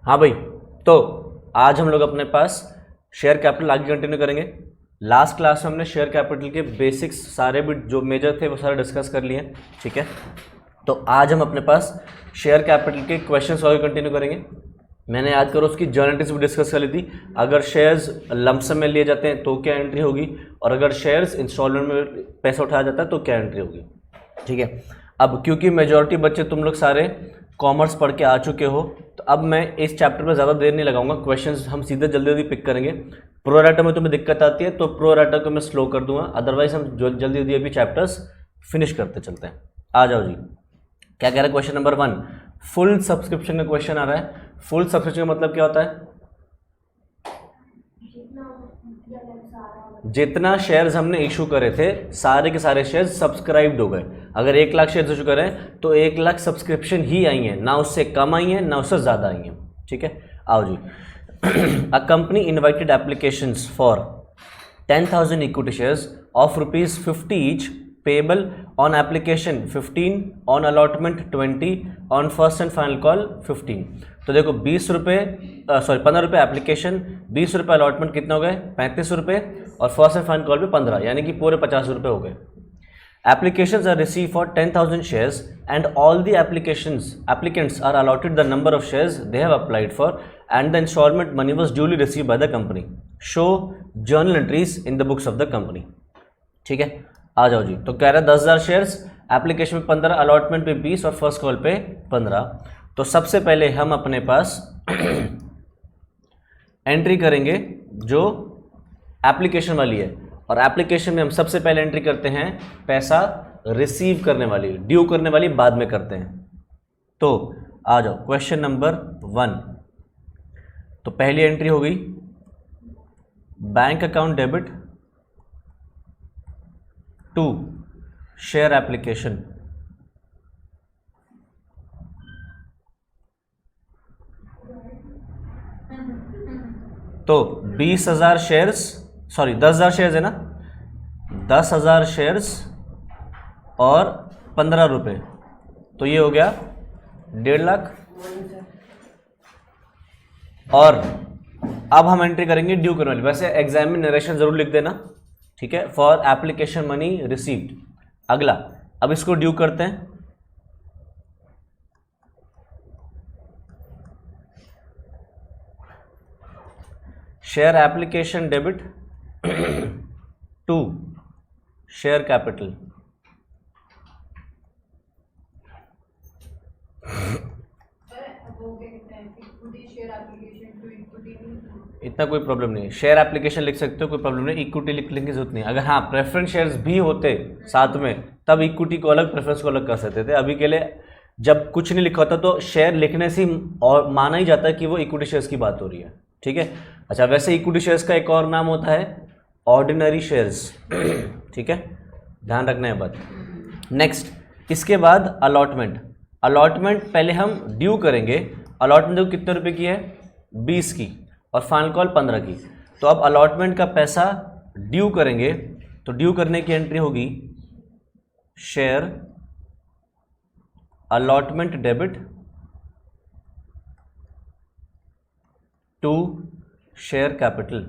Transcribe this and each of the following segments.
हाँ भाई, तो आज हम लोग अपने पास शेयर कैपिटल आगे कंटिन्यू करेंगे। लास्ट क्लास में हमने शेयर कैपिटल के बेसिक्स सारे भी जो मेजर थे वो सारे डिस्कस कर लिए, ठीक है। तो आज हम अपने पास शेयर कैपिटल के क्वेश्चंस आगे कंटिन्यू करेंगे। मैंने याद करो उसकी जर्नलिटीज भी डिस्कस कर ली थी। अगर शेयर्स लमसम में लिए जाते हैं तो क्या एंट्री होगी, और अगर शेयर्स इंस्टॉलमेंट में पैसा उठाया जाता है तो क्या एंट्री होगी, ठीक है। अब क्योंकि मेजॉरिटी बच्चे तुम लोग सारे कॉमर्स पढ़ के आ चुके हो, तो अब मैं इस चैप्टर में ज़्यादा देर नहीं लगाऊंगा। क्वेश्चंस हम सीधे जल्दी जल्दी पिक करेंगे। प्रो राटा में तुम्हें दिक्कत आती है तो प्रो राटा को मैं स्लो कर दूंगा, अदरवाइज हम जल्दी जल्दी अभी चैप्टर्स फिनिश करते चलते हैं। आ जाओ जी, क्या कह रहा है क्वेश्चन नंबर 1। फुल सब्सक्रिप्शन का क्वेश्चन आ रहा है। फुल सब्सक्रिप्शन का मतलब क्या होता है? जितना शेयर्स हमने इशू करे थे सारे के सारे शेयर्स सब्सक्राइब्ड हो गए। अगर 1 लाख शेयर्स इशू करें तो 1 लाख सब्सक्रिप्शन ही आई हैं, ना उससे कम आई हैं ना उससे ज़्यादा आई हैं, ठीक है। आओ जी। A company invited applications for 10,000 equity shares of ₹50 each, payable on application 15, on allotment 20, on first and final call 15। तो देखो 15 रुपये एप्लीकेशन, 20 रुपये अलॉटमेंट, कितना हो गए 35 रुपये, और फर्स्ट एंड फाइनल कॉल पे 15, यानी कि पूरे 50 रुपये हो गए। Applications are received for 10,000 shares and all the applicants are allotted the number of shares they have applied for and the installment money was duly received by the company. Show journal entries in the books of the company. ठीक है, आ जाओ जी। तो कह रहा है 10,000 shares, application में 15, allotment पे 20 और फर्स्ट कॉल पे 15। तो सबसे पहले हम अपने पास एंट्री करेंगे जो एप्लीकेशन वाली है, और एप्लीकेशन में हम सबसे पहले एंट्री करते हैं पैसा रिसीव करने वाली, ड्यू करने वाली बाद में करते हैं। तो आ जाओ क्वेश्चन नंबर 1। तो पहली एंट्री हो गई bank account debit to share application. तो 20,000 शेयर्स, सॉरी 10,000 शेयर्स है ना, 10,000 शेयर्स और 15 रुपये, तो ये हो गया 1.5 लाख। और अब हम एंट्री करेंगे ड्यू करने वाली। वैसे एग्जाम में नरेशन जरूर लिख देना, ठीक है, फॉर एप्लीकेशन मनी रिसीव्ड। अगला, अब इसको ड्यू करते हैं। Share application debit to share capital. इतना कोई प्रॉब्लम नहीं है, शेयर एप्लीकेशन लिख सकते हो, कोई प्रॉब्लम नहीं, इक्विटी लिखने की जरूरत नहीं। अगर हाँ प्रेफरेंस शेयर्स भी होते साथ में तब इक्विटी को अलग प्रेफरेंस को अलग कर सकते थे। अभी के लिए जब कुछ नहीं लिखा होता तो शेयर लिखने से और माना ही जाता है कि वो इक्विटी शेयर्स की बात हो रही है, ठीक है। अच्छा, वैसे इक्विटी शेयर्स का एक और नाम होता है ऑर्डिनरी शेयर्स, ठीक है, ध्यान रखना है बात। नेक्स्ट, इसके बाद अलॉटमेंट। अलॉटमेंट पहले हम ड्यू करेंगे। अलॉटमेंट देखो कितने रुपए की है, 20 की, और फाइनल कॉल 15 की। तो अब अलॉटमेंट का पैसा ड्यू करेंगे, तो ड्यू करने की एंट्री होगी share allotment debit to share capital.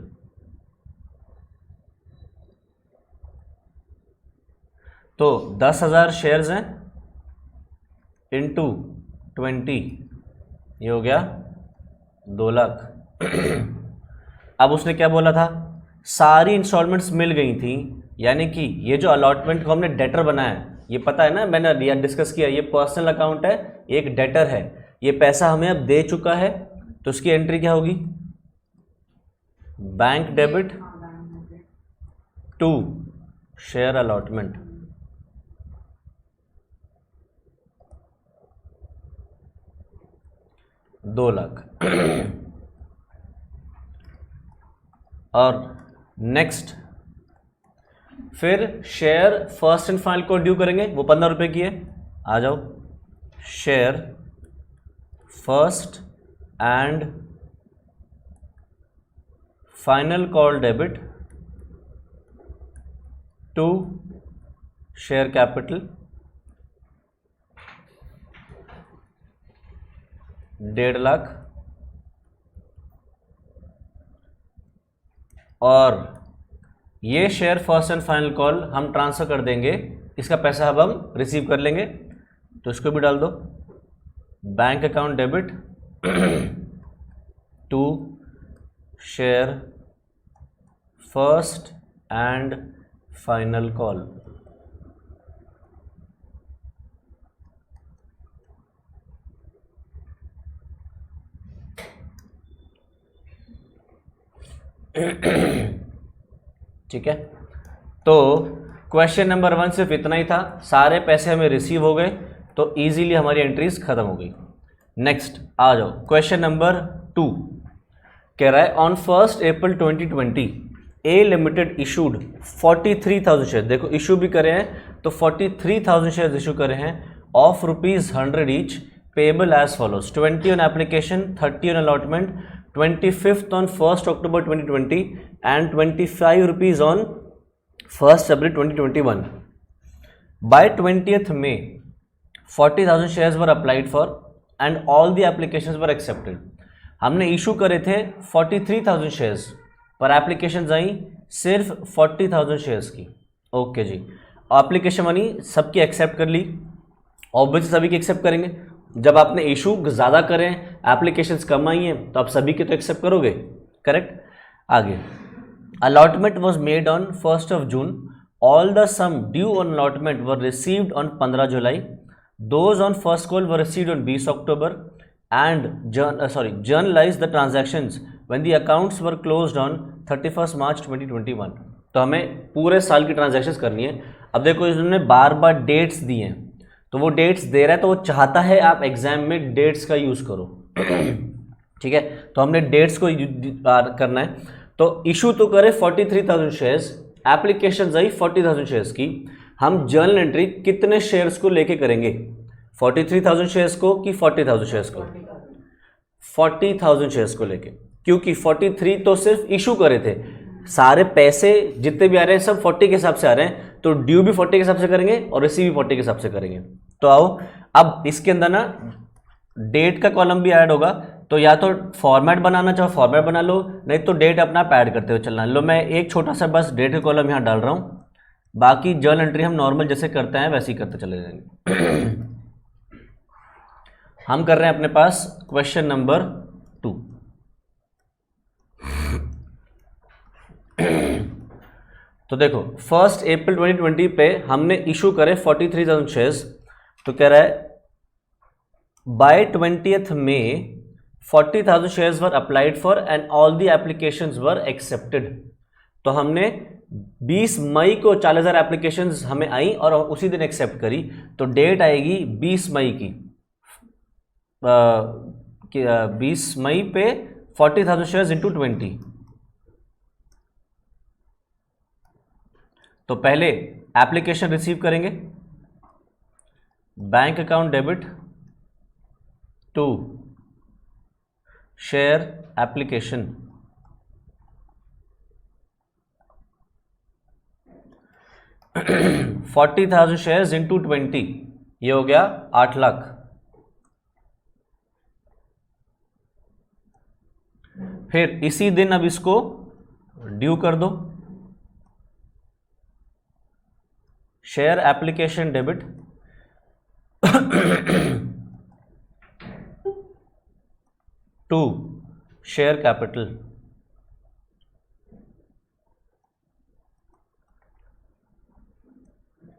तो 10,000 शेयर्स हैं इंटू 20, ये हो गया 2 लाख। अब उसने क्या बोला था, सारी इंस्टॉलमेंट्स मिल गई थी, यानी कि ये जो अलॉटमेंट को हमने डेटर बनाया, ये पता है ना, मैंने डिस्कस किया, ये पर्सनल अकाउंट है, एक डेटर है, ये पैसा हमें अब दे चुका है, तो उसकी एंट्री क्या होगी, bank debit to share allotment. दो लाख। और नेक्स्ट फिर शेयर फर्स्ट एंड फाइनल को ड्यू करेंगे, वो 15 रुपये की है। आ जाओ, share first and final call debit to share capital 1.5 lakh. और ये share first and final call हम ट्रांसफ़र कर देंगे, इसका पैसा अब हम रिसीव कर लेंगे। तो इसको भी डाल दो, bank account debit to share first and final call. ठीक है, तो क्वेश्चन नंबर 1 सिर्फ इतना ही था, सारे पैसे हमें रिसीव हो गए, तो इजीली हमारी एंट्रीज खत्म हो गई। नेक्स्ट आ जाओ, क्वेश्चन नंबर 2 कह रहा है on 1 April 2020 A limited issued 43,000 share. देखो इशू भी करे हैं तो 43,000 शेयर इशू करे हैं of ₹100 each, payable as follows 20 on application, 30 on allotment, 25th on 1st October 2020 and 25 rupees on 1st February 2021. By 20th May 40,000 shares were applied for and all the applications were accepted. हमने issue करे थे 43,000 shares, पर application आई सिर्फ 40,000 shares की। Okay जी, application money सबकी accept कर ली, obviously सभी की एक्सेप्ट करेंगे। जब आपने इशू ज़्यादा करें, एप्लीकेशंस कम आई हैं, तो आप सभी के तो एक्सेप्ट करोगे, करेक्ट। आगे, allotment was made on 1 June, all the sum due on allotment were received on 15 July, those on first call were received on 20 October and journalise the transactions when the accounts were closed on 31 March 2021। तो हमें पूरे साल की transactions करनी है। अब देखो इन्होंने बार बार डेट्स दी हैं, तो वो डेट्स दे रहा है तो वो चाहता है आप एग्जाम में डेट्स का यूज़ करो। ठीक है, तो हमने डेट्स को करना है। तो इशू तो करे 43,000 शेयर्स, एप्लीकेशन आई 40,000 शेयर्स की। हम जर्नल एंट्री कितने शेयर्स को लेके करेंगे, 43,000 शेयर्स को कि 40,000 शेयर्स को? 40,000 शेयर्स को लेके, क्योंकि 43 तो सिर्फ इशू करे थे, सारे पैसे जितने भी आ रहे हैं सब 40 के हिसाब से आ रहे हैं, तो ड्यू भी 40 के हिसाब से करेंगे और रिसीव भी 40 के हिसाब से करेंगे। तो आओ, अब इसके अंदर ना डेट का कॉलम भी ऐड होगा, तो या तो फॉर्मेट बनाना चाहो फॉर्मेट बना लो, नहीं तो डेट अपना आप ऐड करते हुए चलना। लो मैं एक छोटा सा बस डेट का कॉलम यहाँ डाल रहा हूँ, बाकी जर्नल एंट्री हम नॉर्मल जैसे करते हैं वैसे ही करते चले जाएंगे। हम कर रहे हैं अपने पास क्वेश्चन नंबर 2। तो देखो 1 अप्रैल 2020 पे हमने इशू करे 43,000 शेयर्स, तो कह रहा है by 20th May 40,000 shares were applied for and all the applications were accepted. तो हमने 20 मई को 40,000 एप्लीकेशंस हमें आई और उसी दिन एक्सेप्ट करी, तो डेट आएगी 20 मई की। 20 मई पे 40,000 शेयर्स इंटू 20। तो पहले एप्लीकेशन रिसीव करेंगे, bank account debit to share application, $40,000 shares into 20, ये हो गया 8 लाख। फिर इसी दिन अब इसको ड्यू कर दो, share application debit to share capital,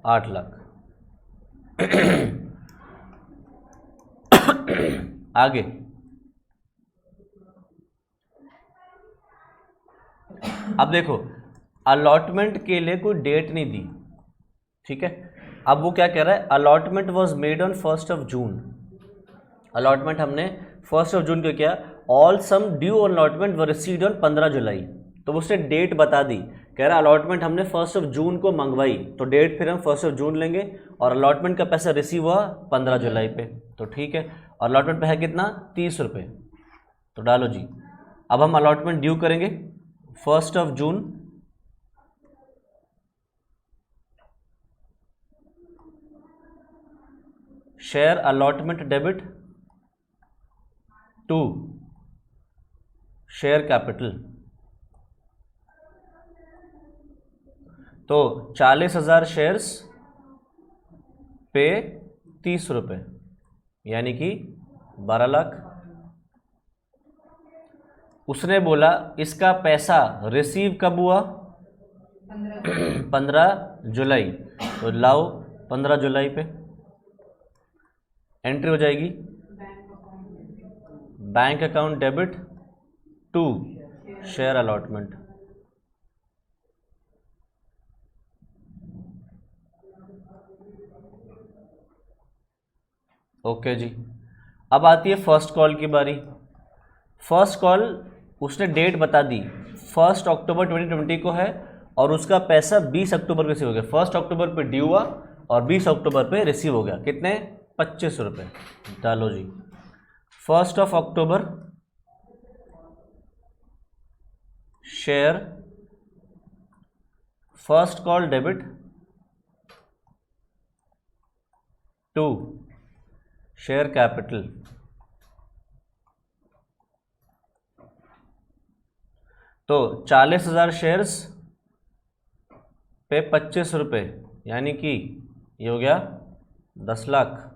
$8 lakh. आगे अब देखो, अलॉटमेंट के लिए कोई डेट नहीं दी, ठीक है। अब वो क्या कह रहा है, allotment was made on 1 June. Allotment हमने 1 जून को किया, all sum due on allotment were received on 15 July. तो उसने डेट बता दी, कह रहा है अलॉटमेंट हमने 1 जून को मंगवाई, तो डेट फिर हम 1 जून लेंगे और अलॉटमेंट का पैसा रिसीव हुआ 15 जुलाई पे, तो ठीक है। और अलॉटमेंट पे है कितना, 30 रुपये, तो डालो जी। अब हम अलॉटमेंट ड्यू करेंगे 1 June, share allotment debit to share capital, तो 40,000 शेयर्स पे 30 रुपये, यानी कि 12 लाख। उसने बोला इसका पैसा रिसीव कब हुआ? 15 जुलाई। तो लाओ 15 जुलाई पे एंट्री हो जाएगी, bank account debit to share allotment. Okay जी। अब आती है फर्स्ट कॉल की बारी। फर्स्ट कॉल उसने डेट बता दी, 1 अक्टूबर 2020 को है और उसका पैसा 20 अक्टूबर को रिसीव हो गया। 1 अक्टूबर पे ड्यू हुआ और 20 अक्टूबर पे रिसीव हो गया। कितने? 25 रुपये। डालो जी। 1 October share first call debit to share capital. तो 40,000 शेयर्स पे 25 रुपये, यानी कि ये हो गया 10 लाख।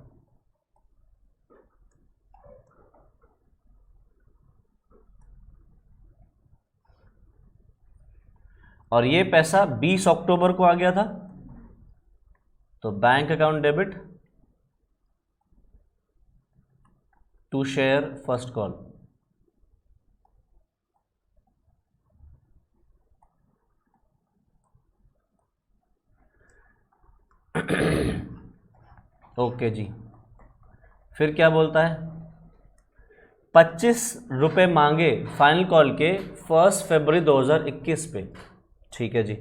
और ये पैसा 20 अक्टूबर को आ गया था, तो bank account debit to share first call. Okay जी। फिर क्या बोलता है? 25 रुपये मांगे फाइनल कॉल के 1 फरवरी 2021 पे। ठीक है जी।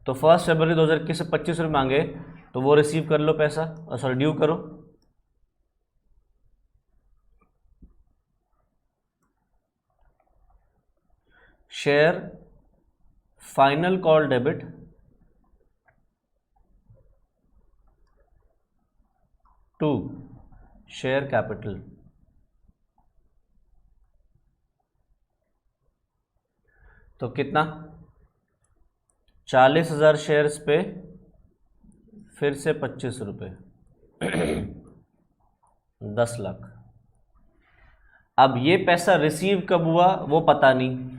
तो 1 फरवरी 2021 से 25 रुपये मांगे, तो वो रिसीव कर लो पैसा, सॉरी ड्यू करो। Share final call debit to share capital. तो कितना? 40,000 शेयर्स पे फिर से 25 रुपये, 10 लाख। अब ये पैसा रिसीव कब हुआ वो पता नहीं।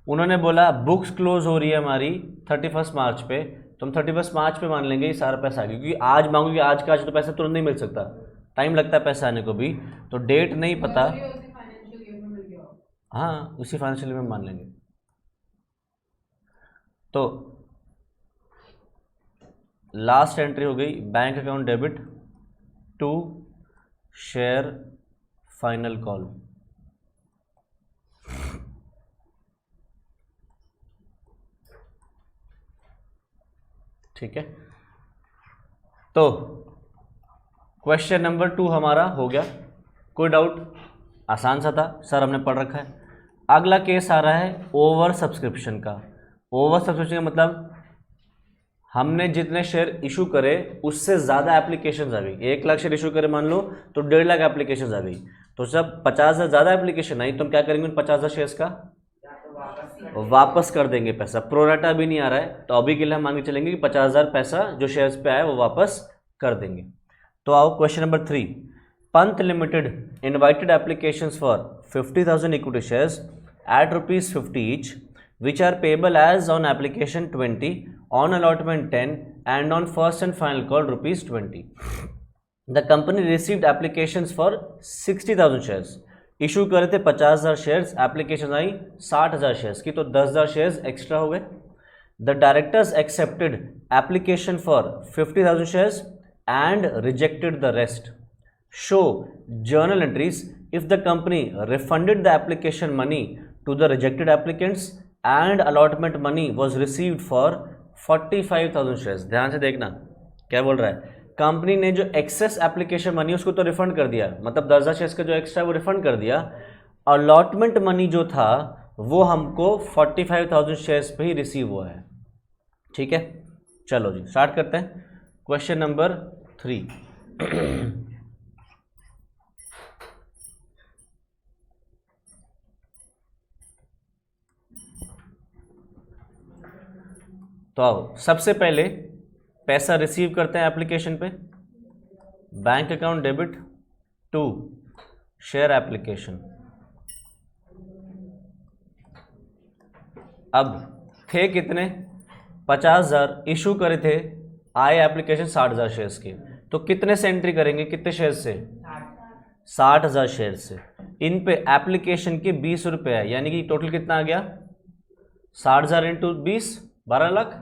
उन्होंने बोला बुक्स क्लोज हो रही है हमारी 31 मार्च पे, तो हम 31 मार्च पे मान लेंगे ये सारा पैसा आ गया, क्योंकि आज मांगोगे आज का आज तो पैसा तुरंत नहीं मिल सकता, टाइम लगता है पैसा आने को भी। तो डेट नहीं पता। हाँ, उसी फाइनेंशियल ईयर में मान लेंगे। तो लास्ट एंट्री हो गई bank account debit to share final call. ठीक है। तो क्वेश्चन नंबर 2 हमारा हो गया। कोई डाउट? आसान सा था सर, हमने पढ़ रखा है। अगला केस आ रहा है ओवर सब्सक्रिप्शन का। ओवर सब्सक्रिप्शन का मतलब हमने जितने शेयर इशू करे उससे ज़्यादा एप्लीकेशन आ गई। 1 लाख शेयर इशू करे मान लो, तो 1.5 लाख एप्लीकेशन आ गई। तो जब 50,000 ज़्यादा एप्लीकेशन आई तो हम क्या करेंगे उन 50,000 शेयर्स का वापस कर देंगे पैसा। प्रोराटा भी नहीं आ रहा है, तो अभी के लिए हम मान के चलेंगे कि 50,000 पैसा जो शेयर्स पे आया वो वापस कर देंगे। तो आओ question number 3। Pant limited invited applications for 50,000 equity shares at ₹50 each, which are payable as on application 20, on allotment 10, and on first and final call ₹20. The company received applications for 60,000 shares. Issue करे थे 50,000 shares, application आई 60,000 shares की, तो 10,000 shares extra हो गए। The directors accepted application for 50,000 shares and rejected the rest. Show journal entries if the company refunded the application money to the rejected applicants and allotment money was received for 45,000 shares. ध्यान से देखना क्या बोल रहा है। Company ने जो excess application money उसको तो रिफंड कर दिया, मतलब 10,000 शेयर्स का जो एक्स्ट्रा वो रिफंड कर दिया। अलॉटमेंट मनी जो था वो हमको 45,000 शेयर्स पे ही रिसीव हुआ है। ठीक है, चलो जी स्टार्ट करते हैं क्वेश्चन नंबर 3। तो आओ सबसे पहले पैसा रिसीव करते हैं एप्लीकेशन पे, bank account debit to share application. अब थे कितने 50,000 इशू करे थे, आए एप्लीकेशन 60,000 शेयर्स के, तो कितने से एंट्री करेंगे, कितने शेयर से 60,000 शेयर से। इन पे एप्लीकेशन के 20 रुपये है, यानी कि टोटल कितना आ गया 60,000 इंटू 20 12 लाख।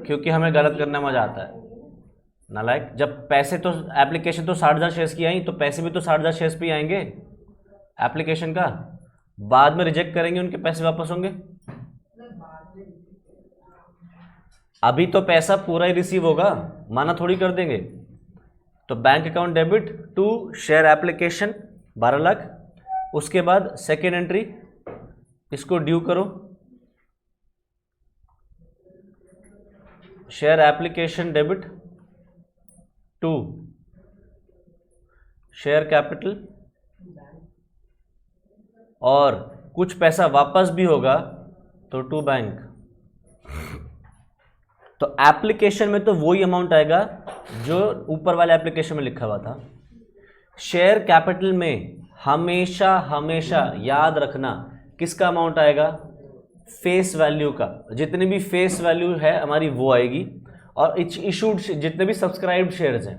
क्योंकि हमें गलत करना मजा आता है नालायक, जब पैसे तो एप्लीकेशन तो 60,000 शेयर्स की आई, तो पैसे भी तो 60,000 शेयर्स पे आएंगे एप्लीकेशन का, बाद में रिजेक्ट करेंगे उनके पैसे वापस होंगे। अभी तो पैसा पूरा ही रिसीव होगा, माना थोड़ी कर देंगे। तो bank account debit to share application 12 lakh. उसके बाद सेकेंड एंट्री, इसको ड्यू करो, share application debit to share capital, और कुछ पैसा वापस भी होगा तो टू बैंक। तो एप्लीकेशन में तो वही अमाउंट आएगा जो ऊपर वाले एप्लीकेशन में लिखा हुआ था। शेयर कैपिटल में हमेशा हमेशा याद रखना किसका अमाउंट आएगा, फेस वैल्यू का, जितनी भी फेस वैल्यू है हमारी वो आएगी। और इशूड जितने भी सब्सक्राइब्ड शेयर्स हैं,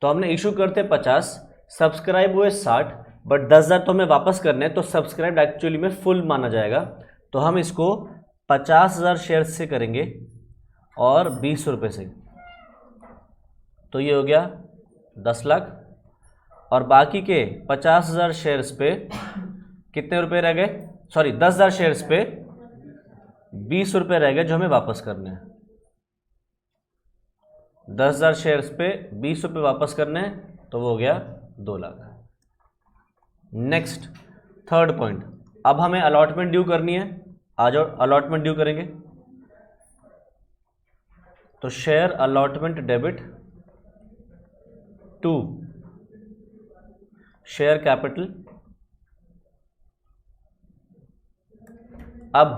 तो हमने इशू करते 50, सब्सक्राइब हुए 60, बट 10,000 तो हमें वापस करने हैं, तो सब्सक्राइब एक्चुअली में फुल माना जाएगा। तो हम इसको 50,000 शेयर्स से करेंगे और 20 रुपये से, तो ये हो गया 10 लाख। और बाकी के 50,000 शेयर्स पे कितने रुपए रह गए, सॉरी 10,000 शेयर्स पे 20 रुपये रह गए जो हमें वापस करने हैं। 10,000 शेयर्स पे 20 रुपये वापस करने हैं, तो वो हो गया 2 लाख। नेक्स्ट थर्ड पॉइंट, अब हमें अलॉटमेंट ड्यू करनी है। आ जाओ अलॉटमेंट ड्यू करेंगे। तो share allotment debit to share capital. अब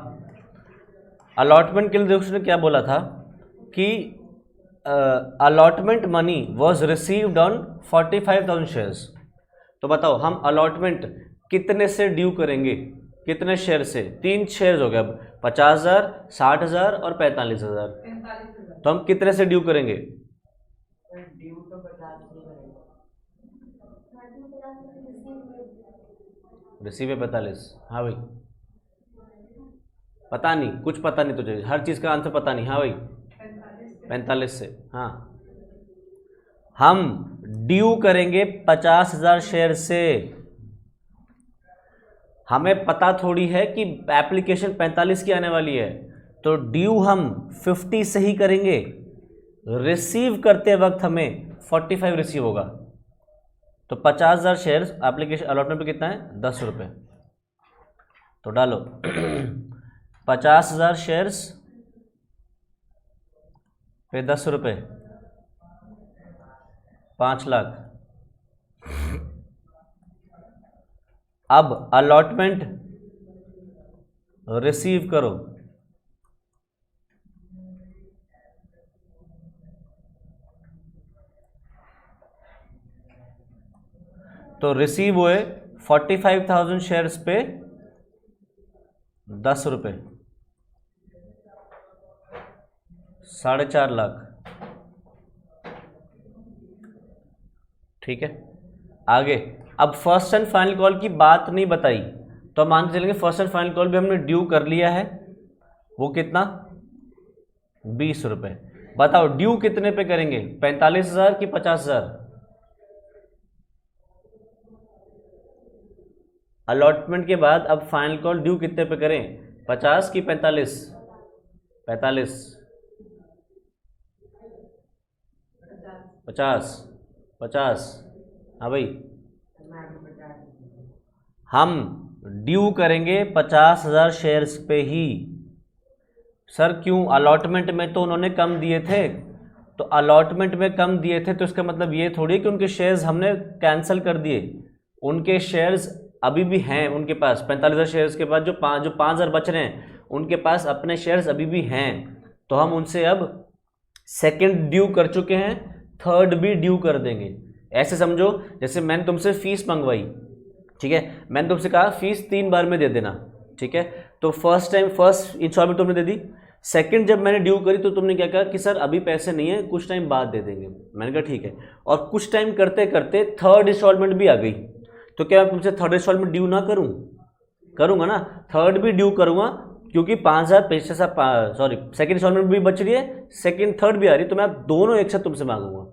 अलॉटमेंट के लिए देखो उसने क्या बोला था कि allotment money was received on 45,000 shares. तो बताओ हम अलॉटमेंट कितने से ड्यू करेंगे, कितने शेयर से, 3 शेयर हो गए अब, 50,000, 60,000 और 45,000। तो हम कितने से ड्यू करेंगे, रिसीव है 45। हाँ भाई पता नहीं, कुछ पता नहीं तुझे, हर चीज़ का आंसर पता नहीं। हाँ भाई 45 से। हाँ हम ड्यू करेंगे 50,000 शेयर से। हमें पता थोड़ी है कि एप्लीकेशन 45 की आने वाली है, तो ड्यू हम 50 से ही करेंगे। रिसीव करते वक्त हमें 45 रिसीव होगा। तो 50,000 शेयर्स एप्लीकेशन अलॉटमेंट पे कितना है 10 रुपये। तो डालो 50,000 शेयर्स पे 10 रुपये, 5 लाख। अब अलॉटमेंट रिसीव करो। तो रिसीव हुए 45,000 शेयर्स पे 10 रुपये, 4.5 लाख। ठीक है आगे। अब फर्स्ट एंड फाइनल कॉल की बात नहीं बताई, तो मान के चलेंगे फर्स्ट एंड फाइनल कॉल भी हमने ड्यू कर लिया है। वो कितना 20 रुपये। बताओ ड्यू कितने पे करेंगे, 45,000 कि 50,000? अलॉटमेंट के बाद अब फाइनल कॉल ड्यू कितने पे करें, 50 कि 45? 45, 50, 50। हाँ भाई हम ड्यू करेंगे 50,000 शेयर्स पे ही। सर क्यों, अलॉटमेंट में तो उन्होंने कम दिए थे। तो अलॉटमेंट में कम दिए थे तो इसका मतलब ये थोड़ी कि उनके शेयर्स हमने कैंसिल कर दिए। उनके शेयर्स अभी भी हैं उनके पास 45,000 शेयर्स के बाद जो 5,000 बच रहे हैं उनके पास अपने शेयर्स अभी भी हैं, तो हम उनसे अब सेकंड ड्यू कर चुके हैं, थर्ड भी ड्यू कर देंगे। ऐसे समझो जैसे मैंने तुमसे फीस मंगवाई, ठीक है, मैंने तुमसे कहा फीस 3 बार में दे देना, ठीक है, तो फर्स्ट इंस्टॉलमेंट तुमने दे दी, सेकंड जब मैंने ड्यू करी तो तुमने क्या कहा कि सर अभी पैसे नहीं है, कुछ टाइम बाद दे देंगे। मैंने कहा ठीक है, और कुछ टाइम करते करते थर्ड इंस्टॉलमेंट भी आ गई, तो क्या मैं तुमसे थर्ड इंस्टॉलमेंट ड्यू ना करूँ? करूँगा ना, थर्ड भी ड्यू करूँगा, क्योंकि 5,000 पैसे से सेकंड इंस्टॉलमेंट भी बच रही है, सेकंड थर्ड भी आ रही है, तो मैं अब दोनों एक साथ तुमसे मांगूंगा,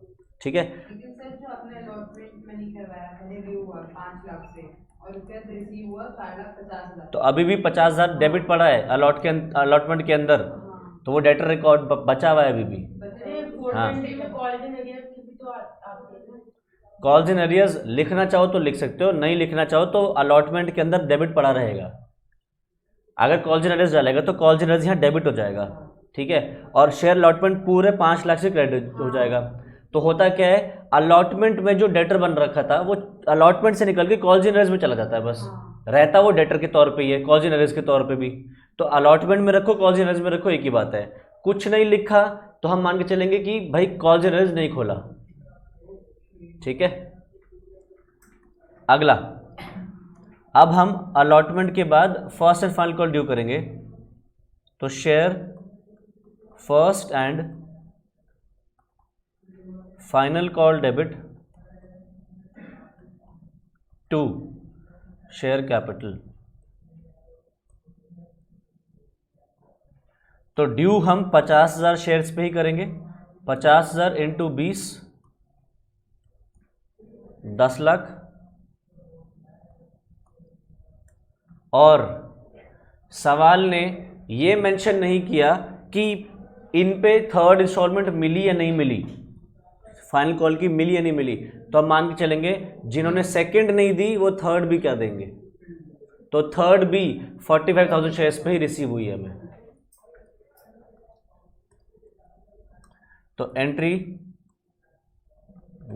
ठीक है। लेकिन सर जो आपने अलॉटमेंट में नहीं करवाया, पहले ड्यू हुआ 5 लाख से और उसके बाद रिसीव हुआ 4,50,000, तो अभी भी 50,000 डेबिट पड़ा है अलॉटमेंट के अंदर, तो वो डेटर रिकॉर्ड बचा हुआ है अभी भी। हाँ, कॉल्स इन एरियर्स लिखना चाहो तो लिख सकते हो, नहीं लिखना चाहो तो अलॉटमेंट के अंदर डेबिट पड़ा रहेगा। अगर कॉल्स इन एरियर्स डालेगा तो कॉल्स इन एरियर्स यहाँ डेबिट हो जाएगा, ठीक है, और शेयर अलॉटमेंट पूरे 5 लाख से क्रेडिट हो जाएगा। तो होता क्या है, अलॉटमेंट में जो डेटर बन रखा था वो अलॉटमेंट से निकल के कॉल्स इन एरियर्स में चला जाता है, बस रहता वो डेटर के तौर पे ही है, कॉल्स इन एरियर्स के तौर पे भी। तो अलॉटमेंट में रखो, कॉल्स इन एरियर्स में रखो, एक ही बात है। कुछ नहीं लिखा तो हम मान के चलेंगे कि भाई कॉल्स इन एरियर्स नहीं खोला, ठीक है। अगला, अब हम अलॉटमेंट के बाद first and final call due करेंगे, तो share first and final call debit to share capital. तो ड्यू हम 50,000 शेयर्स पे ही करेंगे, 50,000 इंटू 20, 10 लाख, और सवाल ने ये मेंशन नहीं किया कि इन पे थर्ड इंस्टॉलमेंट मिली या नहीं मिली, फाइनल कॉल की मिली या नहीं मिली, तो हम मान के चलेंगे जिन्होंने सेकंड नहीं दी वो थर्ड भी क्या देंगे, तो थर्ड भी 45,000 शेयर्स पे ही रिसीव हुई है हमें। तो entry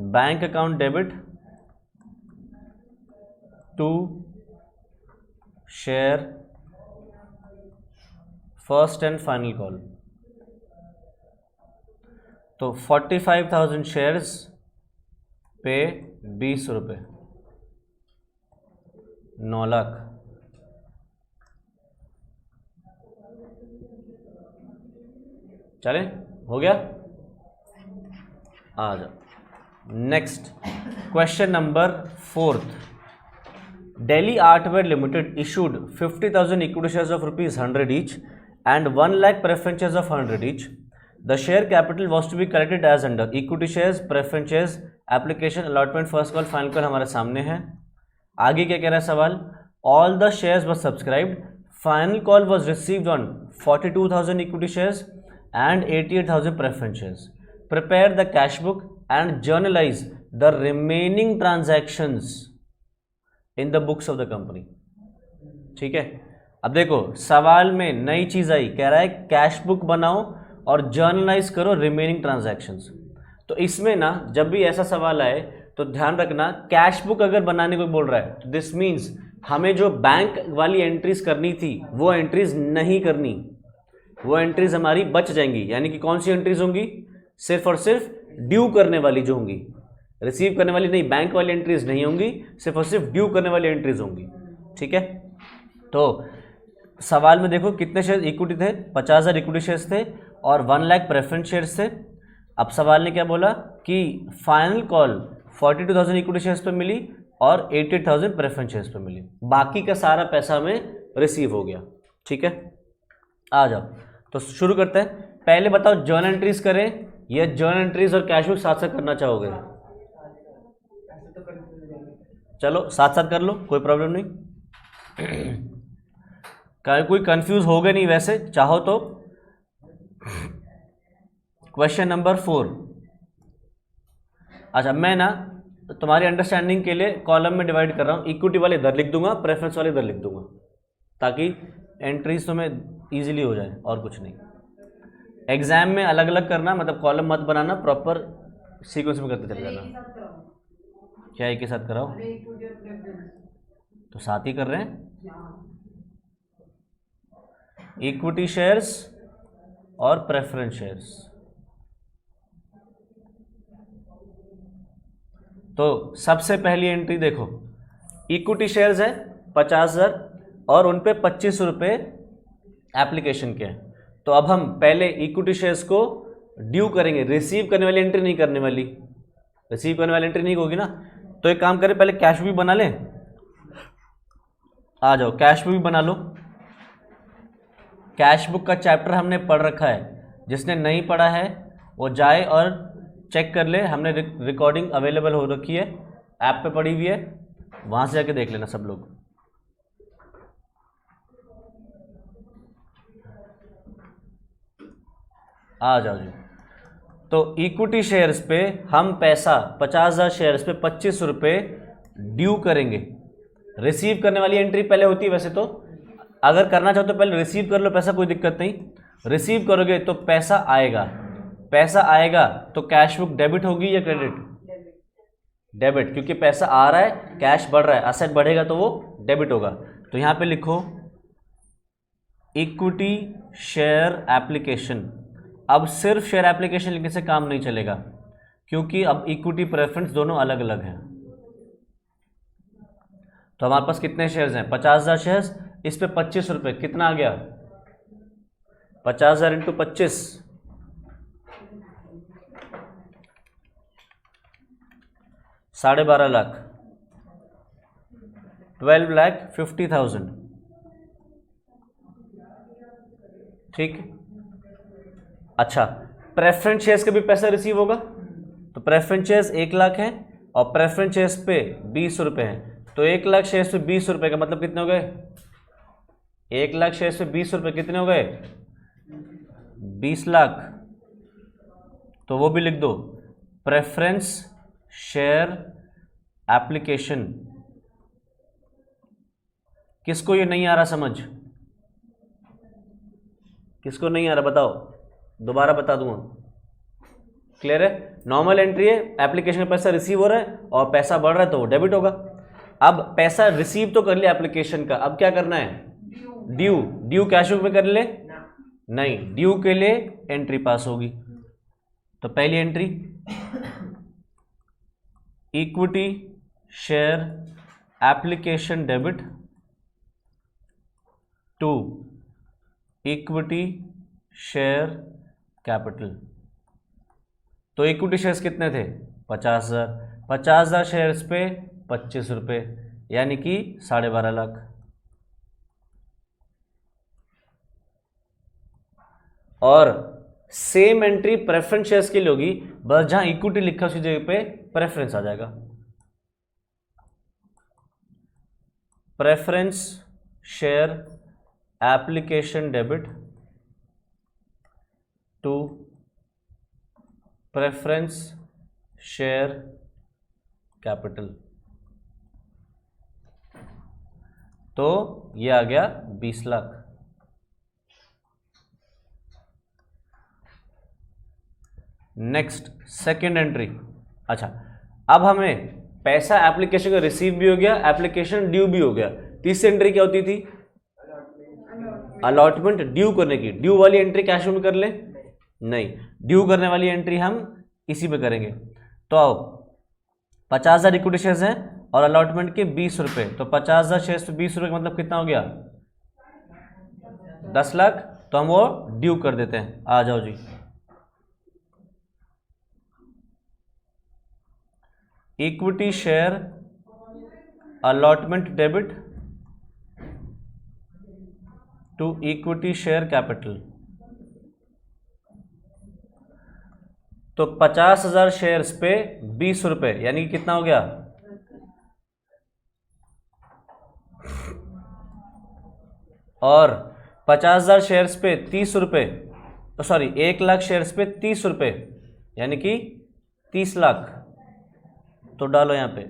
bank account debit to share first and final call. तो 45,000 शेयर्स पे 20 रुपये, 9 लाख। चले, हो गया, आ जाओ next question number 4। Delhi Artware Limited issued 50,000 equity shares of ₹100 each and 1 lakh preference shares of 100 each. The share capital was to be collected as under equity shares, preference shares, application, allotment, first call, final call हमारे सामने है। आगे क्या कह रहा है सवाल, all the shares were subscribed, final call was received on 42,000 equity shares and 88,000 preference shares. Prepare the cash book and journalize the remaining transactions in the books of the company, ठीक है। अब देखो सवाल में नई चीज आई, कह रहा है कैश बुक बनाओ और जर्नलाइज करो रिमेनिंग ट्रांजैक्शंस। तो इसमें ना जब भी ऐसा सवाल आए तो ध्यान रखना, कैश बुक अगर बनाने को बोल रहा है तो दिस मीन्स हमें जो बैंक वाली एंट्रीज करनी थी वो एंट्रीज नहीं करनी, वो एंट्रीज हमारी बच जाएंगी। यानी कि कौन सी एंट्रीज होंगी, सिर्फ और सिर्फ ड्यू करने वाली जो होंगी, रिसीव करने वाली नहीं, बैंक वाली एंट्रीज नहीं होंगी, सिर्फ और सिर्फ ड्यू करने वाली एंट्रीज होंगी, ठीक है। तो सवाल में देखो कितने शेयर इक्विटी थे, 50,000 इक्विटी शेयर्स थे और 1 लाख प्रेफरेंस शेयर्स थे। अब सवाल ने क्या बोला कि फाइनल कॉल 42,000 इक्विटी शेयर्स पे मिली और 88,000 प्रेफरेंस शेयर्स पे मिली, बाकी का सारा पैसा हमें रिसीव हो गया, ठीक है। आ जाओ तो शुरू करते हैं। पहले बताओ जर्नल एंट्रीज करें या जर्नल एंट्रीज और कैश बुक साथ साथ करना चाहोगे? चलो साथ साथ कर लो, कोई प्रॉब्लम नहीं, कोई कंफ्यूज होगा नहीं वैसे चाहो तो। Question number 4। अच्छा मैं ना तुम्हारी अंडरस्टैंडिंग के लिए कॉलम में डिवाइड कर रहा हूँ, इक्विटी वाले इधर लिख दूंगा, प्रेफरेंस वाले इधर लिख दूंगा, ताकि एंट्रीज तुम्हें इजीली हो जाए और कुछ नहीं। एग्जाम में अलग अलग करना, मतलब कॉलम मत बनाना, प्रॉपर सीक्वेंस में करते चले जाना। क्या एक के साथ कराओ? तो साथ ही कर रहे हैं। इक्विटी शेयर्स और प्रेफरेंस शेयर्स। तो सबसे पहली एंट्री देखो, इक्विटी शेयर्स है 50,000 और उन पे 25 रुपये एप्लीकेशन के हैं। तो अब हम पहले इक्विटी शेयर्स को ड्यू करेंगे, रिसीव करने वाली एंट्री नहीं करने वाली, रिसीव करने वाली एंट्री नहीं होगी ना। तो एक काम करें, पहले कैश बुक बना लें। आ जाओ, कैश बुक भी बना लो। कैश बुक का चैप्टर हमने पढ़ रखा है, जिसने नहीं पढ़ा है वो जाए और चेक कर ले, हमने रिकॉर्डिंग अवेलेबल हो रखी है, ऐप पे पड़ी हुई है, वहाँ से जाके देख लेना सब लोग। आ जाओ जी। तो इक्विटी शेयर्स पे हम पैसा 50,000 शेयर्स पे 25 रुपये ड्यू करेंगे। रिसीव करने वाली एंट्री पहले होती है वैसे तो, अगर करना चाहो तो पहले रिसीव कर लो पैसा, कोई दिक्कत नहीं। रिसीव करोगे तो पैसा आएगा, पैसा आएगा तो कैश बुक डेबिट होगी या क्रेडिट? डेबिट, क्योंकि पैसा आ रहा है, कैश बढ़ रहा है, असेट बढ़ेगा तो वो डेबिट होगा। तो यहाँ पे लिखो इक्विटी शेयर एप्लीकेशन। अब सिर्फ शेयर एप्लीकेशन लिखने से काम नहीं चलेगा, क्योंकि अब इक्विटी प्रेफरेंस दोनों अलग अलग हैं। तो हमारे पास कितने शेयर्स हैं? 50,000 शेयर्स, इस पे 25 रुपये, कितना आ गया? 50,000 इंटू 25, 12.5 लाख, 12,50,000। ठीक। अच्छा, प्रेफरेंस शेयर्स के भी पैसा रिसीव होगा, तो प्रेफरेंस शेयर्स 1 लाख है और प्रेफरेंस शेयर्स पे 20 रुपये हैं। तो 1 लाख शेयर्स पे 20 रुपये का मतलब कितने हो गए? 1 लाख शेयर्स पे 20 रुपये कितने हो गए? 20 लाख। तो वो भी लिख दो, प्रेफरेंस शेयर एप्लीकेशन। किसको ये नहीं आ रहा समझ? किसको नहीं आ रहा बताओ, दोबारा बता दूंगा। क्लियर है? नॉर्मल एंट्री है, एप्लीकेशन का पैसा रिसीव हो रहा है और पैसा बढ़ रहा है तो वो डेबिट होगा। अब पैसा रिसीव तो कर लिया एप्लीकेशन का, अब क्या करना है? ड्यू। ड्यू कैश बुक में कर ले? नहीं, ड्यू के लिए एंट्री पास होगी। तो पहली entry equity share application debit to equity share capital. तो इक्विटी शेयर्स कितने थे? 50,000। 50,000 शेयर्स पे 25 रुपये, यानी कि 12.5 लाख। और सेम एंट्री प्रेफरेंस शेयर्स के लिए होगी, बस जहां इक्विटी लिखा उसी जगह पे प्रेफरेंस आ जाएगा। Preference share application debit to preference share capital. तो ये आ गया 20 लाख। Next second entry. अच्छा, अब हमें पैसा एप्लीकेशन का रिसीव भी हो गया, एप्लीकेशन ड्यू भी हो गया। तीसरी एंट्री क्या होती थी? अलॉटमेंट ड्यू करने की। ड्यू वाली एंट्री कैश में कर ले? नहीं, ड्यू करने वाली एंट्री हम इसी पे करेंगे। तो आओ, 50,000 इक्विटी शेयर्स हैं और अलॉटमेंट के 20 रुपये, तो 50,000 शेयर्स पे 20 रुपये का मतलब कितना हो गया? 10 लाख। तो हम वो ड्यू कर देते हैं। आ जाओ जी। Equity share allotment debit to equity share capital. तो 50,000 शेयर्स पे 20 रुपये, यानी कि कितना हो गया? और 50,000 शेयर्स पे 30 रुपये, सॉरी 1 लाख शेयर्स पे 30 रुपये, यानी कि 30 लाख। तो डालो यहां पे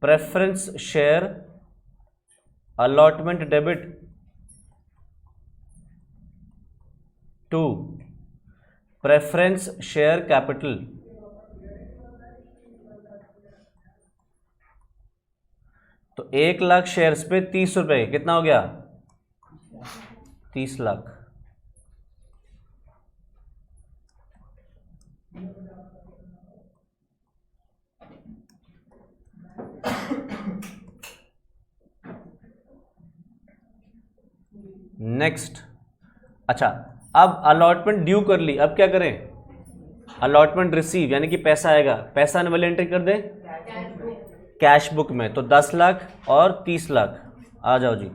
preference share allotment debit to preference share capital. तो 1,00,000 शेयर्स पे 30 रुपये, कितना हो गया? 30 लाख। नेक्स्ट, अच्छा अब अलॉटमेंट ड्यू कर ली, अब क्या करें? अलॉटमेंट रिसीव यानी कि पैसा आएगा, पैसा आने वाली एंट्री कर दे कैश बुक में। तो 10 लाख और 30 लाख, आ जाओ जी।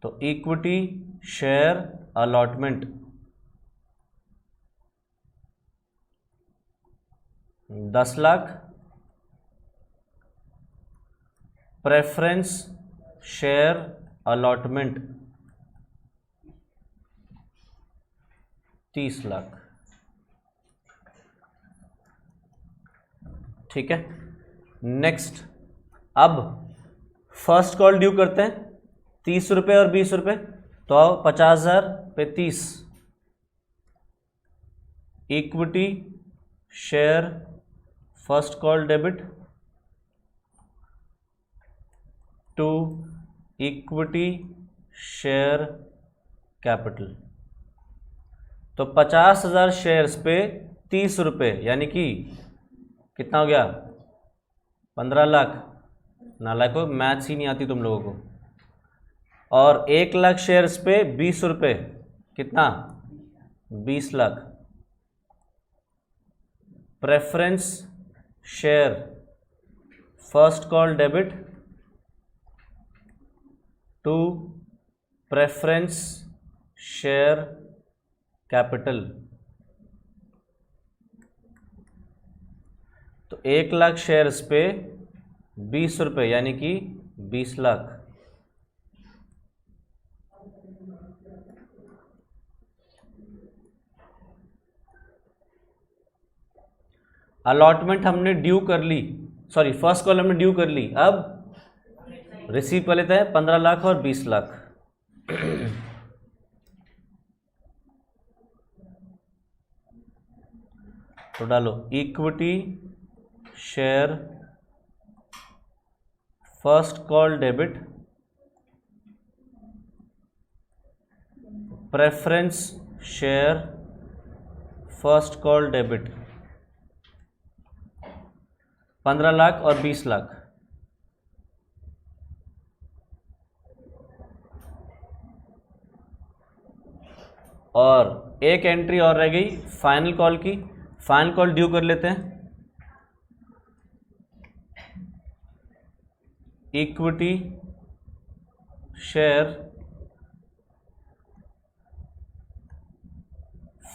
तो equity share allotment 10 lakh, preference share allotment 30 lakh. ठीक है, नेक्स्ट, अब फर्स्ट कॉल ड्यू करते हैं 30 रुपये और 20 रुपये, तो आओ 50,000 पे 30, equity share first call debit to equity share capital. तो 50,000 शेयर्स पे 30 रुपये यानी कि कितना हो गया? 15 लाख। नालायकों, मैथ्स ही नहीं आती तुम लोगों को। और 1,00,000 शेयर्स पे 20 रुपये, कितना? 20 lakh. Preference share first call debit to preference share capital. तो 1,00,000 शेयर्स पे 20 रुपये यानी कि 20 लाख। अलॉटमेंट हमने ड्यू कर ली, सॉरी फर्स्ट कॉल हमने ड्यू कर ली, अब रिसीव कर लेते हैं 15 लाख और 20 लाख। तो डालो equity share first call debit preference share first call debit 15 lakh और 20 लाख। और एक एंट्री और रह गई फाइनल कॉल की, फाइनल कॉल ड्यू कर लेते हैं। Equity share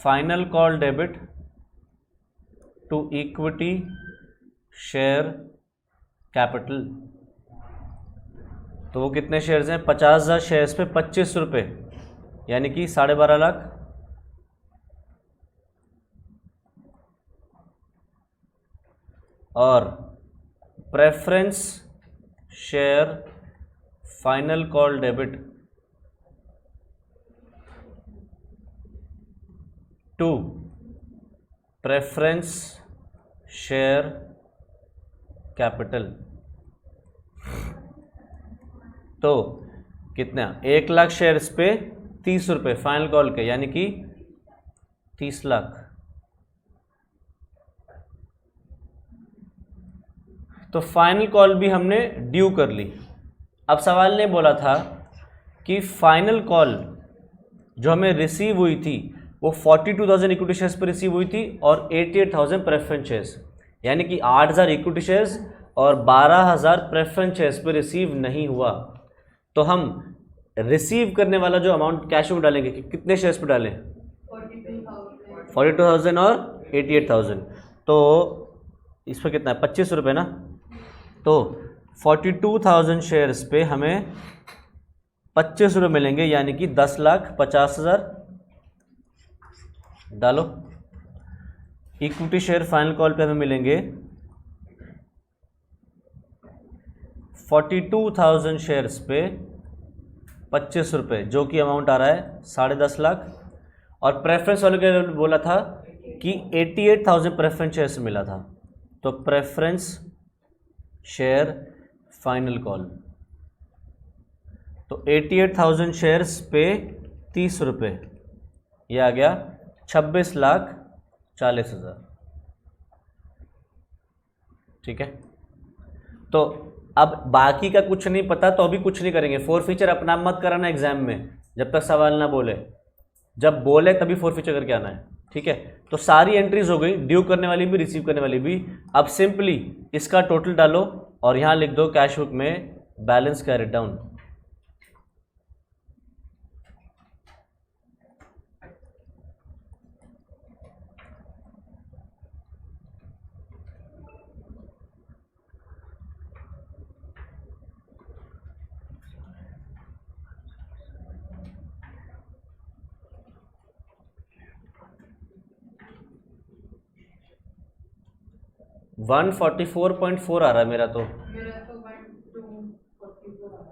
final call debit to equity share capital. तो वो कितने शेयर्स हैं? 50,000 शेयर्स पे 25 रुपये यानी कि 12.5 लाख। और preference share final call debit to preference share capital. तो कितना? 1,00,000 शेयर्स पे 30 रुपये फाइनल कॉल के यानी कि 30 लाख। तो फाइनल कॉल भी हमने ड्यू कर ली। अब सवाल ने बोला था कि फाइनल कॉल जो हमें रिसीव हुई थी वो 42,000 इक्विटी शेयर्स पर रिसीव हुई थी और 88,000 प्रेफरेंस शेयर्स, यानी कि 8,000 इक्विटी शेयर्स और 12,000 प्रेफरेंस शेयर्स पर रिसीव नहीं हुआ। तो हम रिसीव करने वाला जो अमाउंट कैश में डालेंगे कि कितने शेयर्स पे डालें? 42,000 और 88,000। तो इस पर कितना है? 25 रुपये ना। तो 42,000 शेयर्स पे हमें 25 रुपये मिलेंगे यानी कि 10,50,000। डालो इक्विटी शेयर फाइनल कॉल पे हमें मिलेंगे 42,000 शेयर्स पे 25 रुपये, जो कि अमाउंट आ रहा है 10.5 लाख। और प्रेफरेंस वाले के बोला था कि 88,000 प्रेफरेंस शेयर्स मिला था, तो प्रेफरेंस शेयर फाइनल कॉल, तो 88,000 शेयर्स पे 30 रुपये, ये आ गया 26,40,000। ठीक है, तो अब बाकी का कुछ नहीं पता तो अभी कुछ नहीं करेंगे। फोर फीचर अपना मत कराना एग्जाम में जब तक सवाल ना बोले, जब बोले तभी फोर फीचर करके आना है। ठीक है, तो सारी एंट्रीज हो गई, ड्यू करने वाली भी रिसीव करने वाली भी। अब सिंपली इसका टोटल डालो और यहां लिख दो कैश बुक में बैलेंस कैरिड डाउन। वन 44.4 आ रहा है मेरा तो मेरा तो 1,244 आ रहा है।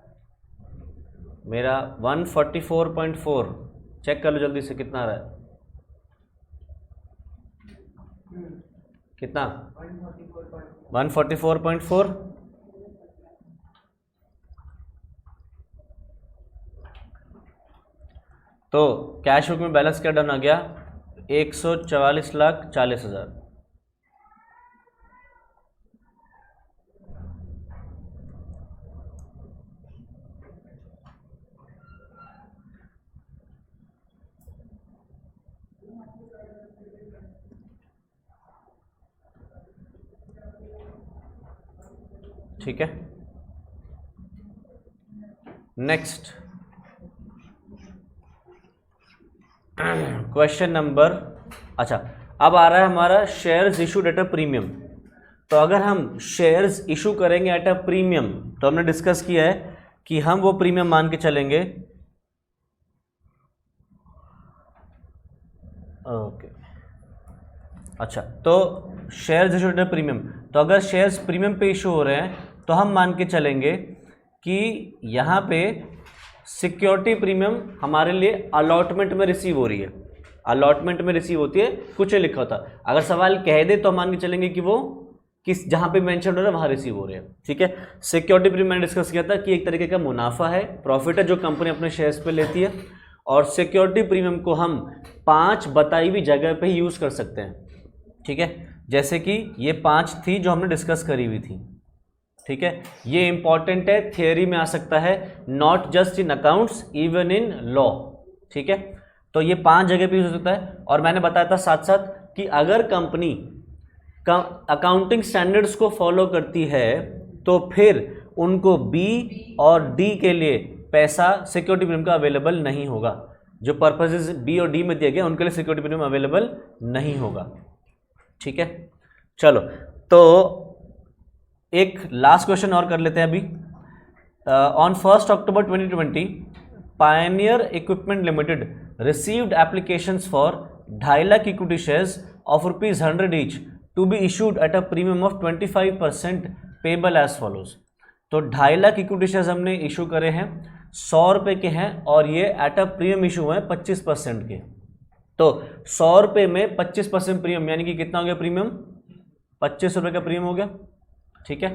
मेरा 144.4 चेक कर लो जल्दी से कितना आ रहा है, कितना 144.4। तो कैश बुक में बैलेंस क्या डाउन आ गया 144,40,000। ठीक है, नेक्स्ट क्वेश्चन नंबर, अच्छा अब आ रहा है हमारा shares issued at a premium. तो अगर हम शेयर्स इशू करेंगे एट अ प्रीमियम तो हमने डिस्कस किया है कि हम वो प्रीमियम मान के चलेंगे। ओके, अच्छा तो shares issued at a premium, तो अगर शेयर्स प्रीमियम पे इशू हो रहे हैं तो हम मान के चलेंगे कि यहाँ पे सिक्योरिटी प्रीमियम हमारे लिए अलॉटमेंट में रिसीव हो रही है, अलॉटमेंट में रिसीव होती है, कुछ नहीं लिखा होता। अगर सवाल कह दे तो मान के चलेंगे कि वो किस जहाँ पे मेंशन हो रहा है वहाँ रिसीव हो रहे हैं। ठीक है, सिक्योरिटी प्रीमियम मैंने डिस्कस किया था कि एक तरीके का मुनाफा है, प्रॉफिट है जो कंपनी अपने शेयर्स पे लेती है, और सिक्योरिटी प्रीमियम को हम 5 बताई हुई जगह पे ही यूज़ कर सकते हैं। ठीक है, जैसे कि ये 5 थी जो हमने डिस्कस करी हुई थी। ठीक है, ये इंपॉर्टेंट है, थियरी में आ सकता है, not just in accounts even in law. ठीक है, तो ये 5 जगह पे यूज हो सकता है। और मैंने बताया था साथ साथ कि अगर कंपनी अकाउंटिंग स्टैंडर्ड्स को फॉलो करती है तो फिर उनको बी और डी के लिए पैसा सिक्योरिटी प्रीमियम का अवेलेबल नहीं होगा। जो पर्पसेस बी और डी में दिए गए उनके लिए सिक्योरिटी प्रीमियम अवेलेबल नहीं होगा। ठीक है, चलो तो एक लास्ट क्वेश्चन और कर लेते हैं अभी। On 1 October 2020 pioneer equipment limited received applications for 2.5 lakh equity shares of ₹100 each to be issued at a premium of 25% payable as follows. तो 2.5 लाख इक्विटी शेयर्स हमने इशू करे हैं, 100 रुपये के हैं और ये एट अ प्रीमियम इशू हुए हैं 25% के। तो 100 रुपये में 25% प्रीमियम यानी कि कितना हो गया प्रीमियम, 25 रुपये का प्रीमियम हो गया। ठीक है,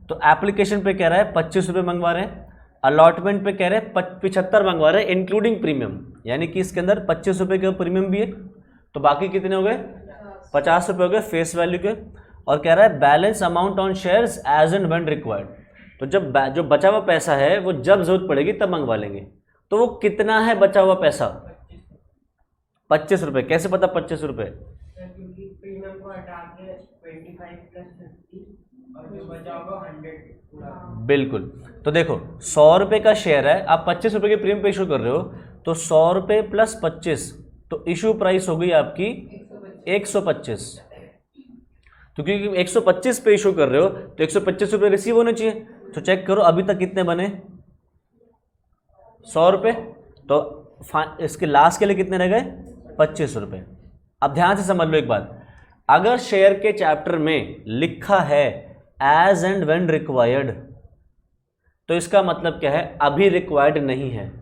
तो एप्लीकेशन पे कह रहा है 25 रुपये मंगवा रहे हैं, अलॉटमेंट पे कह रहे हैं 75 मंगवा रहे हैं इंक्लूडिंग प्रीमियम, यानी कि इसके अंदर 25 रुपये का प्रीमियम भी है। तो बाकी कितने हो गए 50 रुपये हो गए फेस वैल्यू के। और कह रहा है balance amount on shares as and when required. तो जब जो बचा हुआ पैसा है वो जब जरूरत पड़ेगी तब मंगवा लेंगे। तो वो कितना है बचा हुआ पैसा 25 रुपये। कैसे पता 25 रुपये, क्योंकि प्रीमियम को हटा के 25 + 50 और जो बचा होगा 100 पूरा। बिल्कुल। तो देखो 100 रुपये का शेयर है, आप 25 रुपये के प्रीमियम पे इशू कर रहे हो, तो 100 रुपये प्लस 25 तो इशू प्राइस हो गई आपकी 125। तो क्योंकि 125 पे इशू कर रहे हो तो 125 रुपये रिसीव होने चाहिए। तो चेक करो अभी तक कितने बने 100 रुपये, तो इसके लास्ट के लिए कितने रह गए 25 रुपये। अब ध्यान से समझ लो एक बात, अगर शेयर के चैप्टर में लिखा है एज एंड व्हेन रिक्वायर्ड तो इसका मतलब क्या है अभी रिक्वायर्ड नहीं है,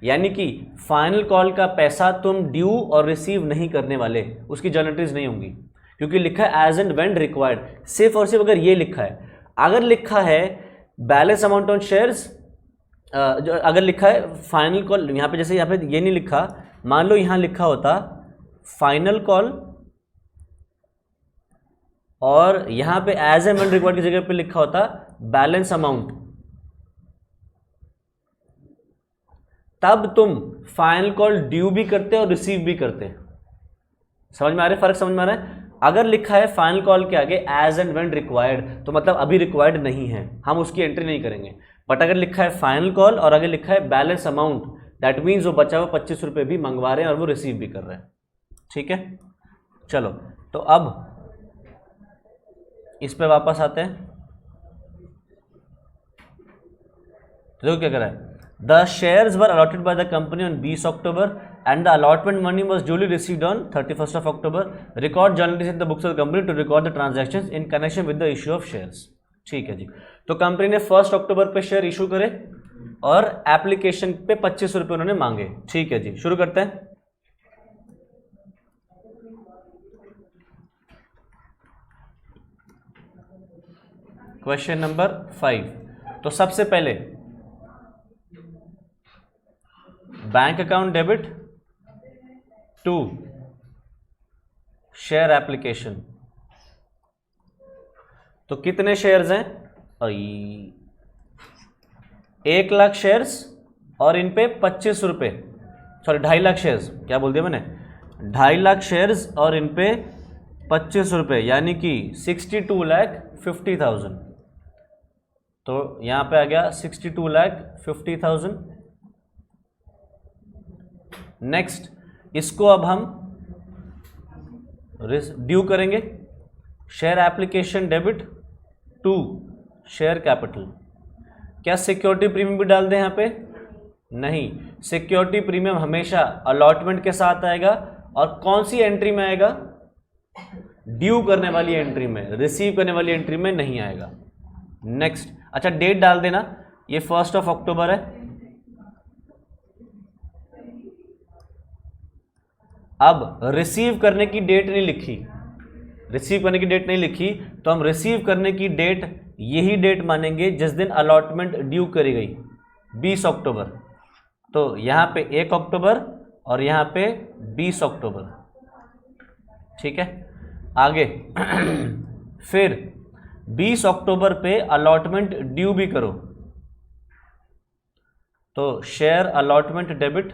यानी कि फाइनल कॉल का पैसा तुम ड्यू और रिसीव नहीं करने वाले, उसकी जर्नल एंट्रीज नहीं होंगी। क्योंकि लिखा है एज एंड व्हेन रिक्वायर्ड। सिर्फ और सिर्फ अगर ये लिखा है, अगर लिखा है बैलेंस अमाउंट ऑन शेयर्स, अगर लिखा है फाइनल कॉल, यहाँ पे जैसे यहाँ पे ये नहीं लिखा, मान लो यहाँ लिखा होता फाइनल कॉल और यहाँ पे एज एंड व्हेन रिक्वायर्ड की जगह पे लिखा होता बैलेंस अमाउंट, तब तुम फाइनल कॉल ड्यू भी करते और रिसीव भी करते। समझ में आ रहा है फर्क? समझ में आ रहा है? अगर लिखा है फाइनल कॉल के आगे एज एंड व्हेन रिक्वायर्ड, तो मतलब अभी रिक्वायर्ड नहीं है, हम उसकी एंट्री नहीं करेंगे। बट अगर लिखा है फाइनल कॉल और अगर लिखा है बैलेंस अमाउंट, दैट मीन्स वो बचा हुआ 25 रुपये भी मंगवा रहे हैं और वो रिसीव भी कर रहे हैं। ठीक है, चलो तो अब इस पे वापस आते हैं। तो क्या करा है, the shares were allotted by the company on 20 October and the allotment money was duly received on 31st of October. Record journals in the books of the company to record the transactions in connection with the issue of shares. ठीक है जी, तो company ने 1 अक्टूबर पे share issue करे और application पे 25 रुपये उन्होंने मांगे। ठीक है जी, शुरू करते हैं। Question number 5। तो सबसे पहले bank account debit to share application. तो कितने शेयर्स हैं? 1 लाख शेयर्स और इन पे 25 रुपये, सॉरी 2.5 लाख शेयर्स, क्या बोल दिया मैंने, 2.5 लाख शेयर्स और इन पे 25 रुपये, यानी कि 62,50,000। तो यहाँ पे आ गया 62,50,000। नेक्स्ट, इसको अब हम ड्यू करेंगे, share application debit to share capital. क्या सिक्योरिटी प्रीमियम भी डाल दें यहाँ पे? नहीं, सिक्योरिटी प्रीमियम हमेशा अलॉटमेंट के साथ आएगा और कौन सी एंट्री में आएगा? ड्यू करने वाली एंट्री में, रिसीव करने वाली एंट्री में नहीं आएगा। नेक्स्ट, अच्छा डेट डाल देना, ये 1 अक्टूबर है। अब रिसीव करने की डेट नहीं लिखी, रिसीव करने की डेट नहीं लिखी, तो हम रिसीव करने की डेट यही डेट मानेंगे जिस दिन अलॉटमेंट ड्यू करी गई, 20 अक्टूबर। तो यहाँ पे 1 अक्टूबर और यहाँ पे 20 अक्टूबर। ठीक है, आगे फिर 20 अक्टूबर पे अलॉटमेंट ड्यू भी करो, तो share allotment debit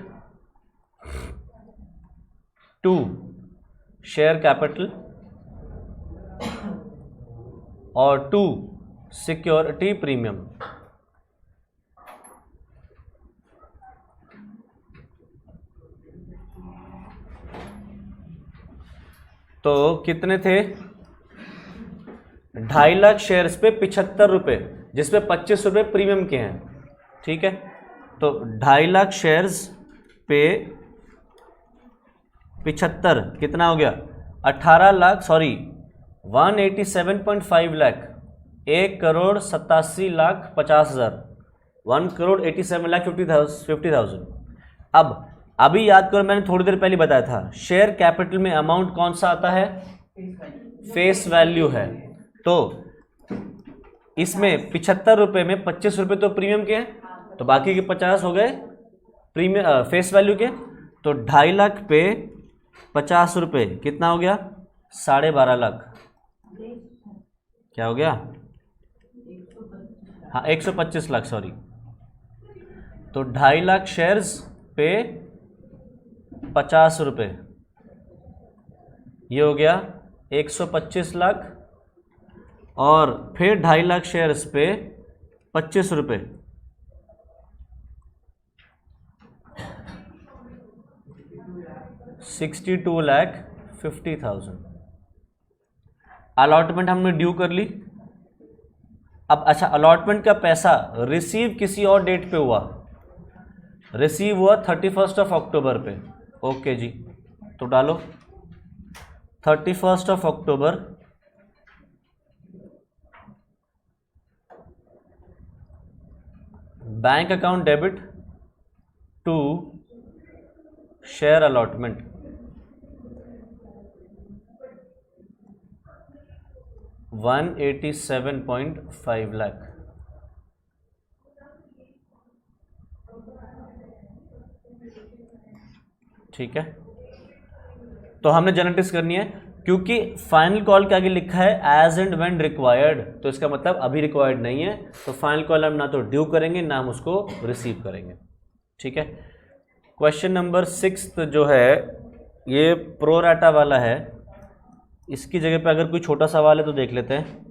to share capital और टू सिक्योरिटी प्रीमियम। तो कितने थे? 2.5 लाख शेयर्स पे 75 रुपये, जिसपे 25 रुपये प्रीमियम के हैं। ठीक है, तो 2.5 लाख शेयर्स पे 75 कितना हो गया? 18 लाख, सॉरी 187.5 लाख, 1,87,50,000, 1,87,50,000। अब अभी याद करो, मैंने थोड़ी देर पहले बताया था शेयर कैपिटल में अमाउंट कौन सा आता है? फेस वैल्यू है। तो इसमें 75 रुपये में 25 रुपये तो प्रीमियम के हैं, तो बाकी के 50 हो गए प्रीमियम फेस वैल्यू के। तो 2.5 लाख पे 50 रुपये कितना हो गया? 12.5 लाख। क्या हो गया? हाँ 125 लाख, सॉरी। तो 2.5 लाख शेयर्स पे 50 रुपये, ये हो गया 125 लाख। और फिर 2.5 लाख शेयर्स पे 25 रुपये, 62,50,000। अलॉटमेंट हमने ड्यू कर ली। अब अच्छा, अलॉटमेंट का पैसा रिसीव किसी और डेट पे हुआ, रिसीव हुआ 31 अक्टूबर पे। ओके जी, तो डालो 31 October bank account debit to share allotment. 187.5 lakh. ठीक है, तो हमने जनरेटिक्स करनी है, क्योंकि फाइनल कॉल के आगे लिखा है एज एंड व्हेन रिक्वायर्ड, तो इसका मतलब अभी रिक्वायर्ड नहीं है, तो फाइनल कॉल हम ना तो ड्यू करेंगे ना हम उसको रिसीव करेंगे। ठीक है, क्वेश्चन नंबर 6 जो है ये प्रोराटा वाला है, इसकी जगह पे अगर कोई छोटा सवाल है तो देख लेते हैं।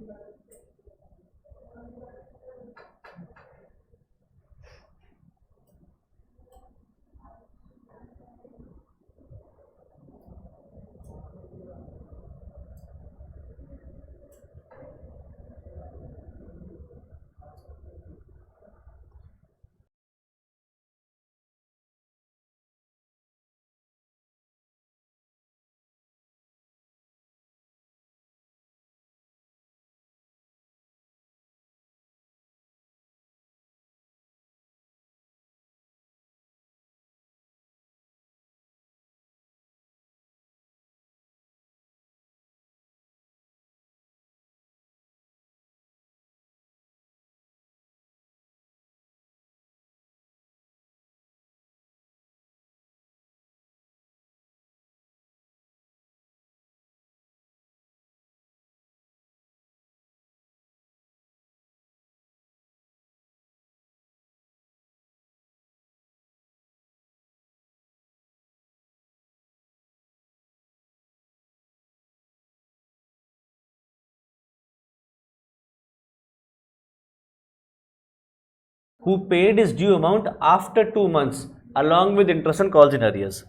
Who paid his due amount after 2 months along with interest on calls in arrears.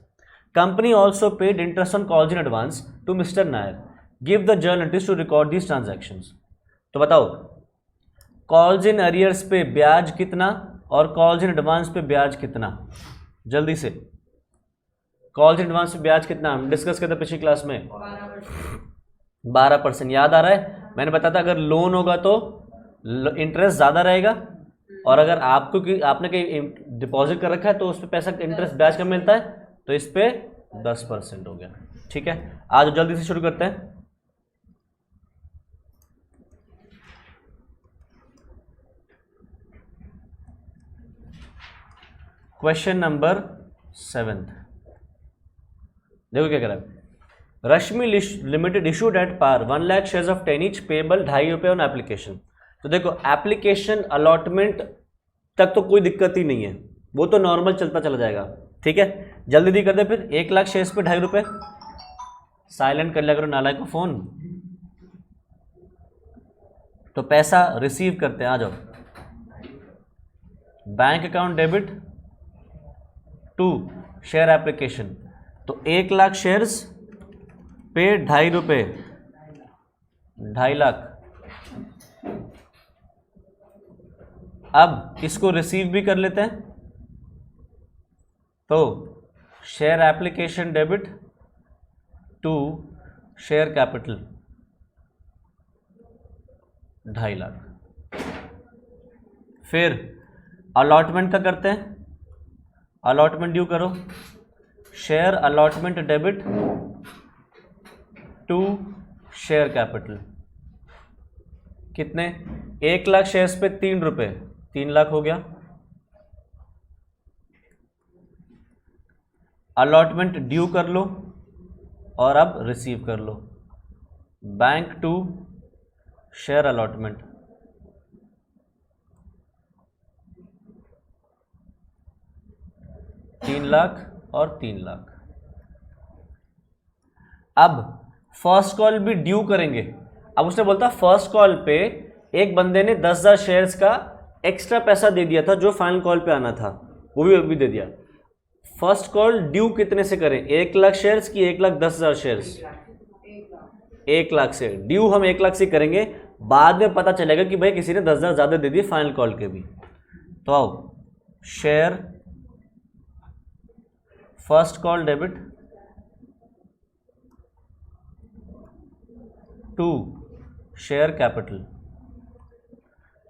Company also paid interest on calls in advance to Mr. Nair. Give the journal entries to record these transactions. तो बताओ calls in arrears पे ब्याज कितना और calls in advance पे ब्याज कितना, जल्दी से। कॉल्स इन एडवांस पे ब्याज कितना हम डिस्कस करते पिछली क्लास में 12%। याद आ रहा है, मैंने बताया था अगर लोन होगा तो इंटरेस्ट ज़्यादा रहेगा, और अगर आपने कहीं डिपॉजिट कर रखा है तो उस पर पैसा इंटरेस्ट ब्याज कम मिलता है, तो इस पे 10% हो गया। ठीक है, आज जल्दी से शुरू करते हैं। क्वेश्चन नंबर 7, देखो क्या कह रहा है। Rashmi limited issued at par 1 lakh shares of 10 each payable ₹2.5 on application. तो देखो एप्लीकेशन अलॉटमेंट तक तो कोई दिक्कत ही नहीं है, वो तो नॉर्मल चलता चला जाएगा। ठीक है, जल्दी दी कर दे फिर। 1 लाख शेयर्स पे ₹2.5। साइलेंट कर लिया करो नालायक को फोन। तो पैसा रिसीव करते हैं, आ जाओ। Bank account debit to share application, तो 1 लाख शेयर्स पे ₹2.5, 2.5 लाख। अब इसको रिसीव भी कर लेते हैं, तो share application debit to share capital 2.5 lakh. फिर अलॉटमेंट का करते हैं, अलॉटमेंट ड्यू करो। Share allotment debit to share capital कितने, 1 लाख शेयर्स पे ₹3, 3 लाख हो गया। अलॉटमेंट ड्यू कर लो और अब रिसीव कर लो। बैंक टू शेयर अलॉटमेंट, तीन लाख और 3 लाख। अब फर्स्ट कॉल भी ड्यू करेंगे। अब उसने बोलता फर्स्ट कॉल पे एक बंदे ने 10,000 शेयर्स का एक्स्ट्रा पैसा दे दिया था जो फाइनल कॉल पे आना था, वो भी दे दिया। फर्स्ट कॉल ड्यू कितने से करें, 1 लाख शेयर्स की 1,10,000 शेयर्स? 1 लाख से ड्यू हम 1 लाख से करेंगे, बाद में पता चलेगा कि भाई किसी ने 10,000 ज़्यादा दे दिए फाइनल कॉल के भी। तो आओ, share first call debit to share capital,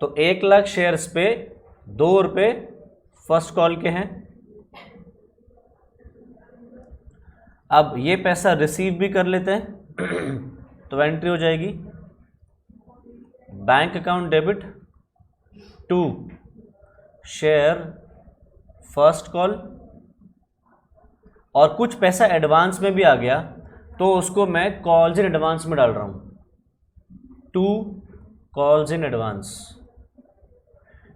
तो 1 लाख शेयर्स पे ₹2 फर्स्ट कॉल के हैं। अब ये पैसा रिसीव भी कर लेते हैं तो एंट्री हो जाएगी bank account debit to share first call, और कुछ पैसा एडवांस में भी आ गया तो उसको मैं कॉल्स इन एडवांस में डाल रहा हूं, टू कॉल्स इन एडवांस।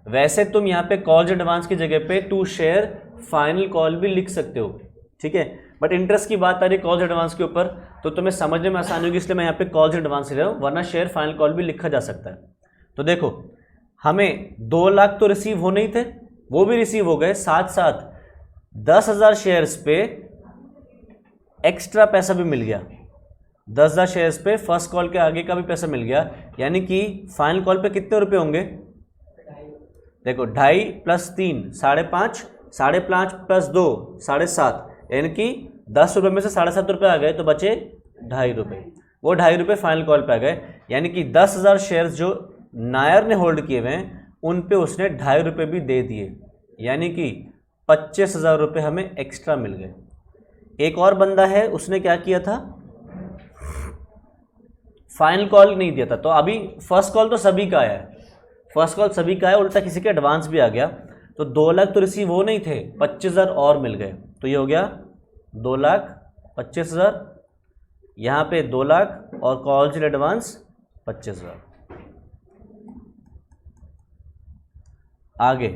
वैसे तुम यहाँ पे कॉल्स इन एडवांस की जगह पे टू शेयर फाइनल कॉल भी लिख सकते हो, ठीक है, बट इंटरेस्ट की बात आ रही है कॉल्स इन एडवांस के ऊपर, तो तुम्हें समझने में आसानी होगी, इसलिए मैं यहाँ पे कॉल्स इन एडवांस ले रहा हूँ, वरना शेयर फाइनल कॉल भी लिखा जा सकता है। तो देखो हमें 2 लाख तो रिसीव होने ही थे, वो भी रिसीव हो गए, साथ साथ 10,000 शेयर्स पे एक्स्ट्रा पैसा भी मिल गया, 10,000 शेयर्स पे फर्स्ट कॉल के आगे का भी पैसा मिल गया, यानी कि फाइनल कॉल पे कितने रुपए होंगे, देखो 2.5 प्लस 3 5.5, 5.5 प्लस 2 7.5, यानी कि 10 रुपये में से 7.5 रुपये आ गए तो बचे 2.5 रुपये, वो 2.5 रुपये फाइनल कॉल पे आ गए, यानी कि 10,000 शेयर्स जो नायर ने होल्ड किए हुए हैं उन पे उसने 2.5 रुपये भी दे दिए, यानी कि 25,000 रुपये हमें एक्स्ट्रा मिल गए। एक और बंदा है, उसने क्या किया था, फाइनल कॉल नहीं दिया था, तो अभी फर्स्ट कॉल तो सभी का आया है, फर्स्ट कॉल सभी का है, उल्टा किसी के एडवांस भी आ गया, तो 2 लाख तो रिसीव हो नहीं थे, 25,000 और मिल गए, तो ये हो गया 2,25,000, यहाँ पे 2 लाख और कॉल्स इन एडवांस 25,000। आगे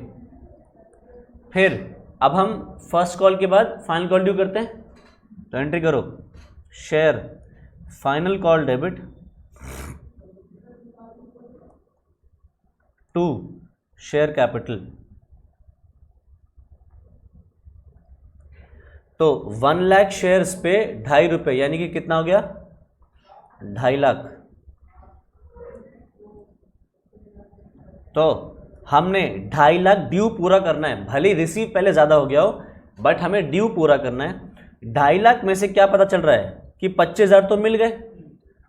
फिर अब हम फर्स्ट कॉल के बाद फाइनल कॉल ड्यू करते हैं, तो एंट्री करो share final call debit to share capital, तो 1 लाख शेयर्स पे 2.5 रुपये, यानी कि कितना हो गया 2.5 लाख। तो हमने 2.5 लाख ड्यू पूरा करना है, भले रिसीव पहले ज़्यादा हो गया हो बट हमें ड्यू पूरा करना है। 2.5 लाख में से क्या पता चल रहा है कि 25,000 तो मिल गए,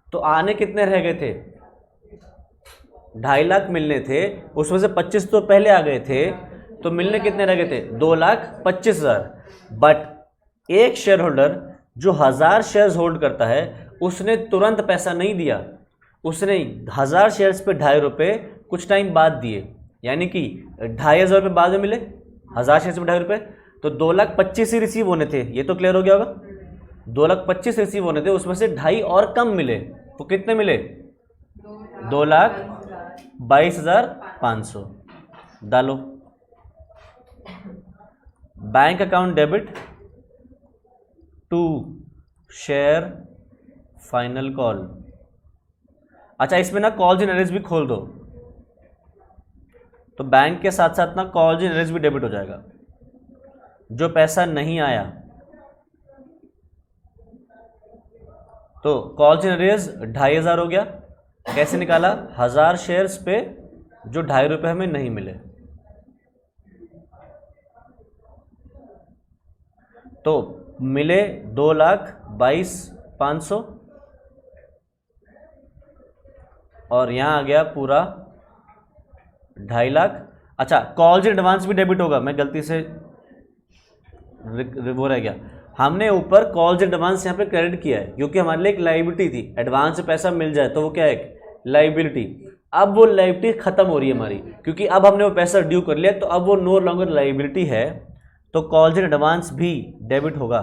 तो आने कितने रह गए थे, 2.5 लाख मिलने थे, उसमें से 25 तो पहले आ गए थे, तो मिलने कितने रह गए थे 2,25,000। बट एक शेयर होल्डर जो 1000 शेयर्स होल्ड करता है उसने तुरंत पैसा नहीं दिया, उसने 1000 शेयर्स पे 2.5 रुपये कुछ टाइम बाद दिए, यानी कि 2,500 रुपये बाद में मिले, 1000 शेयर्स पे 2.5 रुपये, तो 2,25,000 ही रिसीव होने थे, ये तो क्लियर हो गया होगा, 2,25,000 रिसीव होने थे, उसमें से 2.5 और कम मिले, वो कितने मिले 2,22,500। डालो bank account debit to share final call. अच्छा इसमें ना कॉल्स इन एरियर्स भी खोल दो, तो बैंक के साथ साथ ना कॉल्स इन एरियर्स भी डेबिट हो जाएगा, जो पैसा नहीं आया, तो कॉल्स इन एरियर्स 2,500 हो गया, कैसे निकाला 1000 शेयर्स पे जो 2.5 रुपये हमें नहीं मिले, तो मिले 2,22,500 और यहाँ आ गया पूरा 2.5 लाख। अच्छा कॉल्स इन एडवांस भी डेबिट होगा, मैं गलती से वो रह गया, हमने ऊपर कॉल्स इन एडवांस यहाँ पे क्रेडिट किया है क्योंकि हमारे लिए एक लाइबिलिटी थी, एडवांस से पैसा मिल जाए तो वो क्या है एक लाइबिलिटी। अब वो लाइबिलिटी खत्म हो रही है हमारी, क्योंकि अब हमने वो पैसा ड्यू कर लिया, तो अब वो नो लॉन्गर लाइबिलिटी है, तो कॉल्स इन एडवांस भी डेबिट होगा।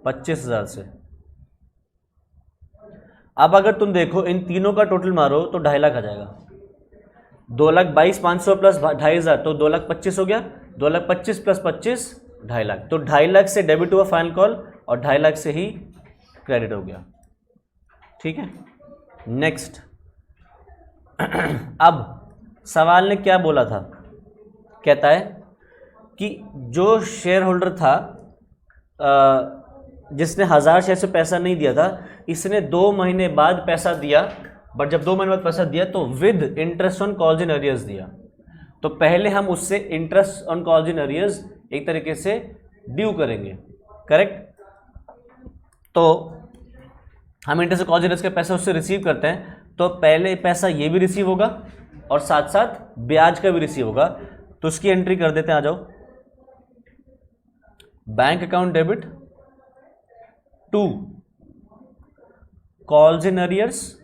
$25,000 से। अब अगर तुम देखो इन तीनों का टोटल मारो तो 2.5 लाख आ जाएगा, 2,22,500 प्लस 2,500 तो 2,25,000 हो गया, 2,25,000 प्लस 25 2.5 लाख, तो 2.5 लाख से डेबिट हुआ फाइनल कॉल और 2.5 लाख से ही क्रेडिट हो गया। ठीक है नेक्स्ट। अब सवाल ने क्या बोला था, कहता है कि जो शेयर होल्डर था जिसने 1000 शेयर से पैसा नहीं दिया था, इसने 2 महीने बाद पैसा दिया, बट जब 2 महीने बाद पैसा दिया तो with interest on calls in arrears दिया, तो पहले हम उससे interest on calls in arrears एक तरीके से ड्यू करेंगे, करेक्ट। तो हम इंटरेस्ट कॉल्स इन एरियर्स का पैसा उससे रिसीव करते हैं, तो पहले पैसा ये भी रिसीव होगा और साथ साथ ब्याज का भी रिसीव होगा, तो उसकी एंट्री कर देते हैं, आ जाओ bank account debit 2 calls in arrears,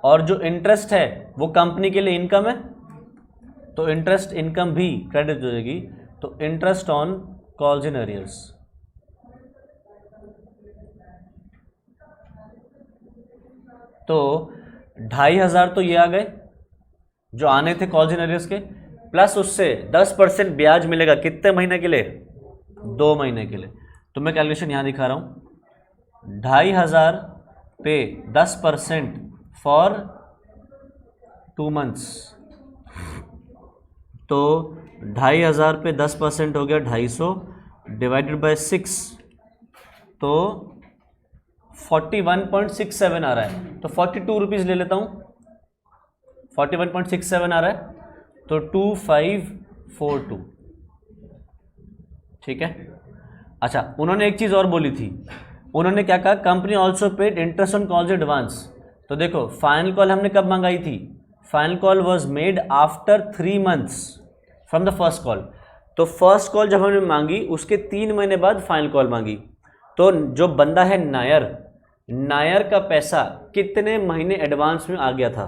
और जो इंटरेस्ट है वो कंपनी के लिए इनकम है, तो इंटरेस्ट इनकम भी क्रेडिट हो जाएगी, तो interest on calls in arrears. तो 2,500 तो ये आ गए जो आने थे कॉल्स इन अरियर्स के, प्लस उससे 10% ब्याज मिलेगा कितने महीने के लिए? 2 महीने के लिए। तो मैं कैलकुलेशन यहाँ दिखा रहा हूँ, 2,500 पे 10% फॉर 2 मंथ्स, तो 2,500 पे 10% हो गया 250 डिवाइडेड बाय 6, तो 41.67 आ रहा है। तो 42 रुपीज़ ले लेता हूँ, 41.67 आ रहा है, तो 2542, ठीक है। अच्छा, उन्होंने एक चीज़ और बोली थी, उन्होंने क्या कहा, company also paid interest on calls advance. तो देखो फाइनल कॉल हमने कब मंगाई थी? Final call was made after 3 months from the first call. तो फर्स्ट कॉल जब हमने मांगी उसके 3 महीने बाद फाइनल कॉल मांगी। तो जो बंदा है नायर का पैसा कितने महीने एडवांस में आ गया था?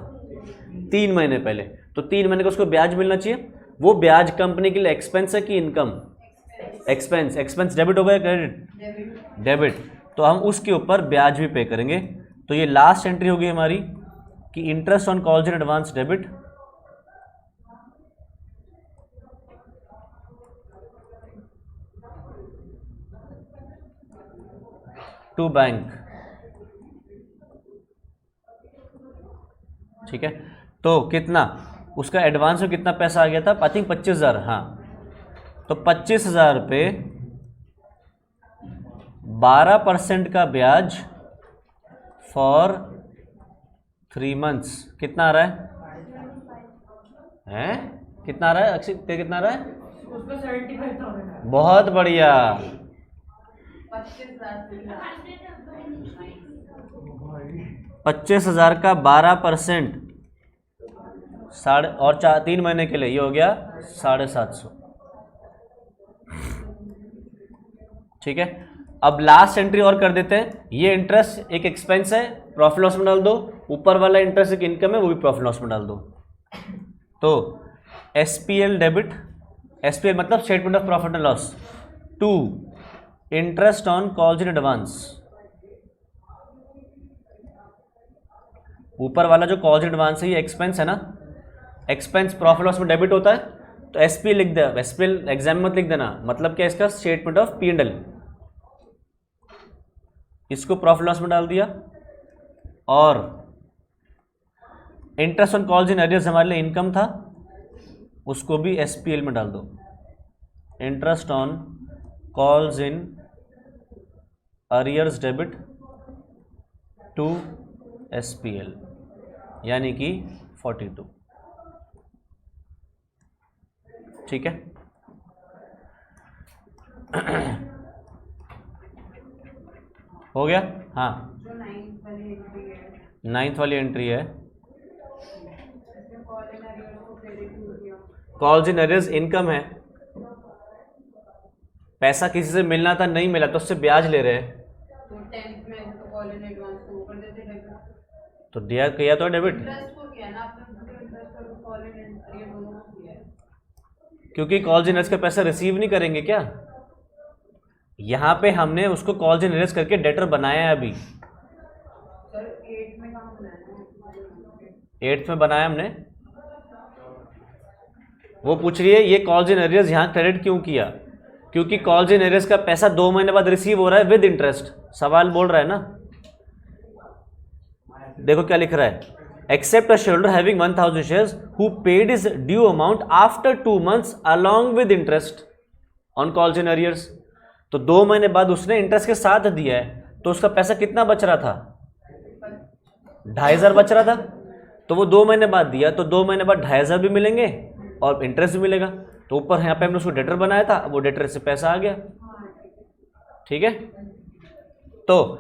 3 महीने पहले। तो 3 महीने का उसको ब्याज मिलना चाहिए। वो ब्याज कंपनी के लिए एक्सपेंस है कि इनकम? एक्सपेंस। एक्सपेंस डेबिट हो गया क्रेडिट? डेबिट। तो हम उसके ऊपर ब्याज भी पे करेंगे। तो ये लास्ट एंट्री होगी हमारी कि interest on calls in advance debit, to bank, ठीक है। तो कितना उसका एडवांस में कितना पैसा आ गया था? I think 25,000। हाँ, तो 25,000 पे 12% का ब्याज फॉर 3 मंथ्स कितना आ रहा है? कितना आ रहा है अक्षय? कितना आ रहा है? उसको 75,000। बहुत बढ़िया। 25,000 का 12% और 3 महीने के लिए ये हो गया 750, ठीक है। अब लास्ट एंट्री और कर देते हैं। ये इंटरेस्ट एक एक्सपेंस है, प्रॉफिट लॉस में डाल दो। ऊपर वाला इंटरेस्ट एक इनकम है, वो भी प्रॉफिट लॉस में डाल दो। तो SPL डेबिट, SPL मतलब statement of profit and loss, to interest on calls in advance. ऊपर वाला जो कॉल्स इन एडवांस है ये एक्सपेंस है ना, एक्सपेंस प्रॉफिट लॉस में डेबिट होता है, तो SPL लिख दे। SPL एग्जाम में मत लिख देना, मतलब क्या इसका? Statement of P&L। इसको प्रॉफिट लॉस में डाल दिया। और interest on calls in arrears हमारे लिए इनकम था, उसको भी SPL में डाल दो। Interest on calls in arrears debit to SPL, यानी कि 42, ठीक है। हो गया? हाँ, जो 9th वाली एंट्री है, 9th वाली एंट्री है, इसमें कॉल इन अरियर्स को क्रेडिट हो गया। कॉल्स इन अरियर्स इनकम है, पैसा किसी से मिलना था, नहीं मिला तो उससे ब्याज ले रहे हैं, तो 10th में तो कॉल इन एडवांस को कर देते डेबिट। तो दिया किया तो डेबिट, इंटरेस्ट को किया ना आपने, इंटरेस्ट और कॉल इन अरियर दोनों को किया है। क्योंकि कॉल्स इन अरियर्स का पैसा रिसीव नहीं करेंगे क्या? यहाँ पे हमने उसको कॉल्स इन अरियर्स करके डेटर बनाया है अभी। सर 8 में कहाँ बनाया है? 8th में बनाया हमने। वो पूछ रही है ये कॉल्स इन अरियर्स यहाँ क्रेडिट क्यों किया? क्योंकि कॉल्स इन अरियर्स का पैसा 2 महीने बाद रिसीव हो रहा है विद इंटरेस्ट। सवाल बोल रहा है ना, देखो क्या लिख रहा है, except a shareholder having 1000 shares who paid his due amount after 2 months along with interest on calls in arrears. तो 2 महीने बाद उसने इंटरेस्ट के साथ दिया है, तो उसका पैसा कितना बच रहा था? 2,500 बच रहा था। तो वो 2 महीने बाद दिया, तो 2 महीने बाद 2,500 भी मिलेंगे और इंटरेस्ट भी मिलेगा। तो ऊपर यहाँ पे हमने उसको डेटर बनाया था, वो डेटर से पैसा आ गया, ठीक है। तो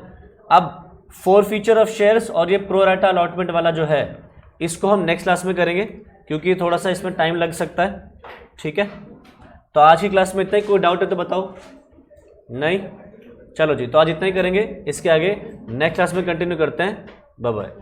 अब फॉरफीचर ऑफ शेयर्स और ये प्रो राटा अलॉटमेंट वाला जो है, इसको हम नेक्स्ट क्लास में करेंगे, क्योंकि थोड़ा सा इसमें टाइम लग सकता है, ठीक है। तो आज की क्लास में इतना ही। कोई डाउट है तो बताओ। नहीं। चलो जी, तो आज इतना ही करेंगे, इसके आगे नेक्स्ट क्लास में कंटिन्यू करते हैं। Bye bye.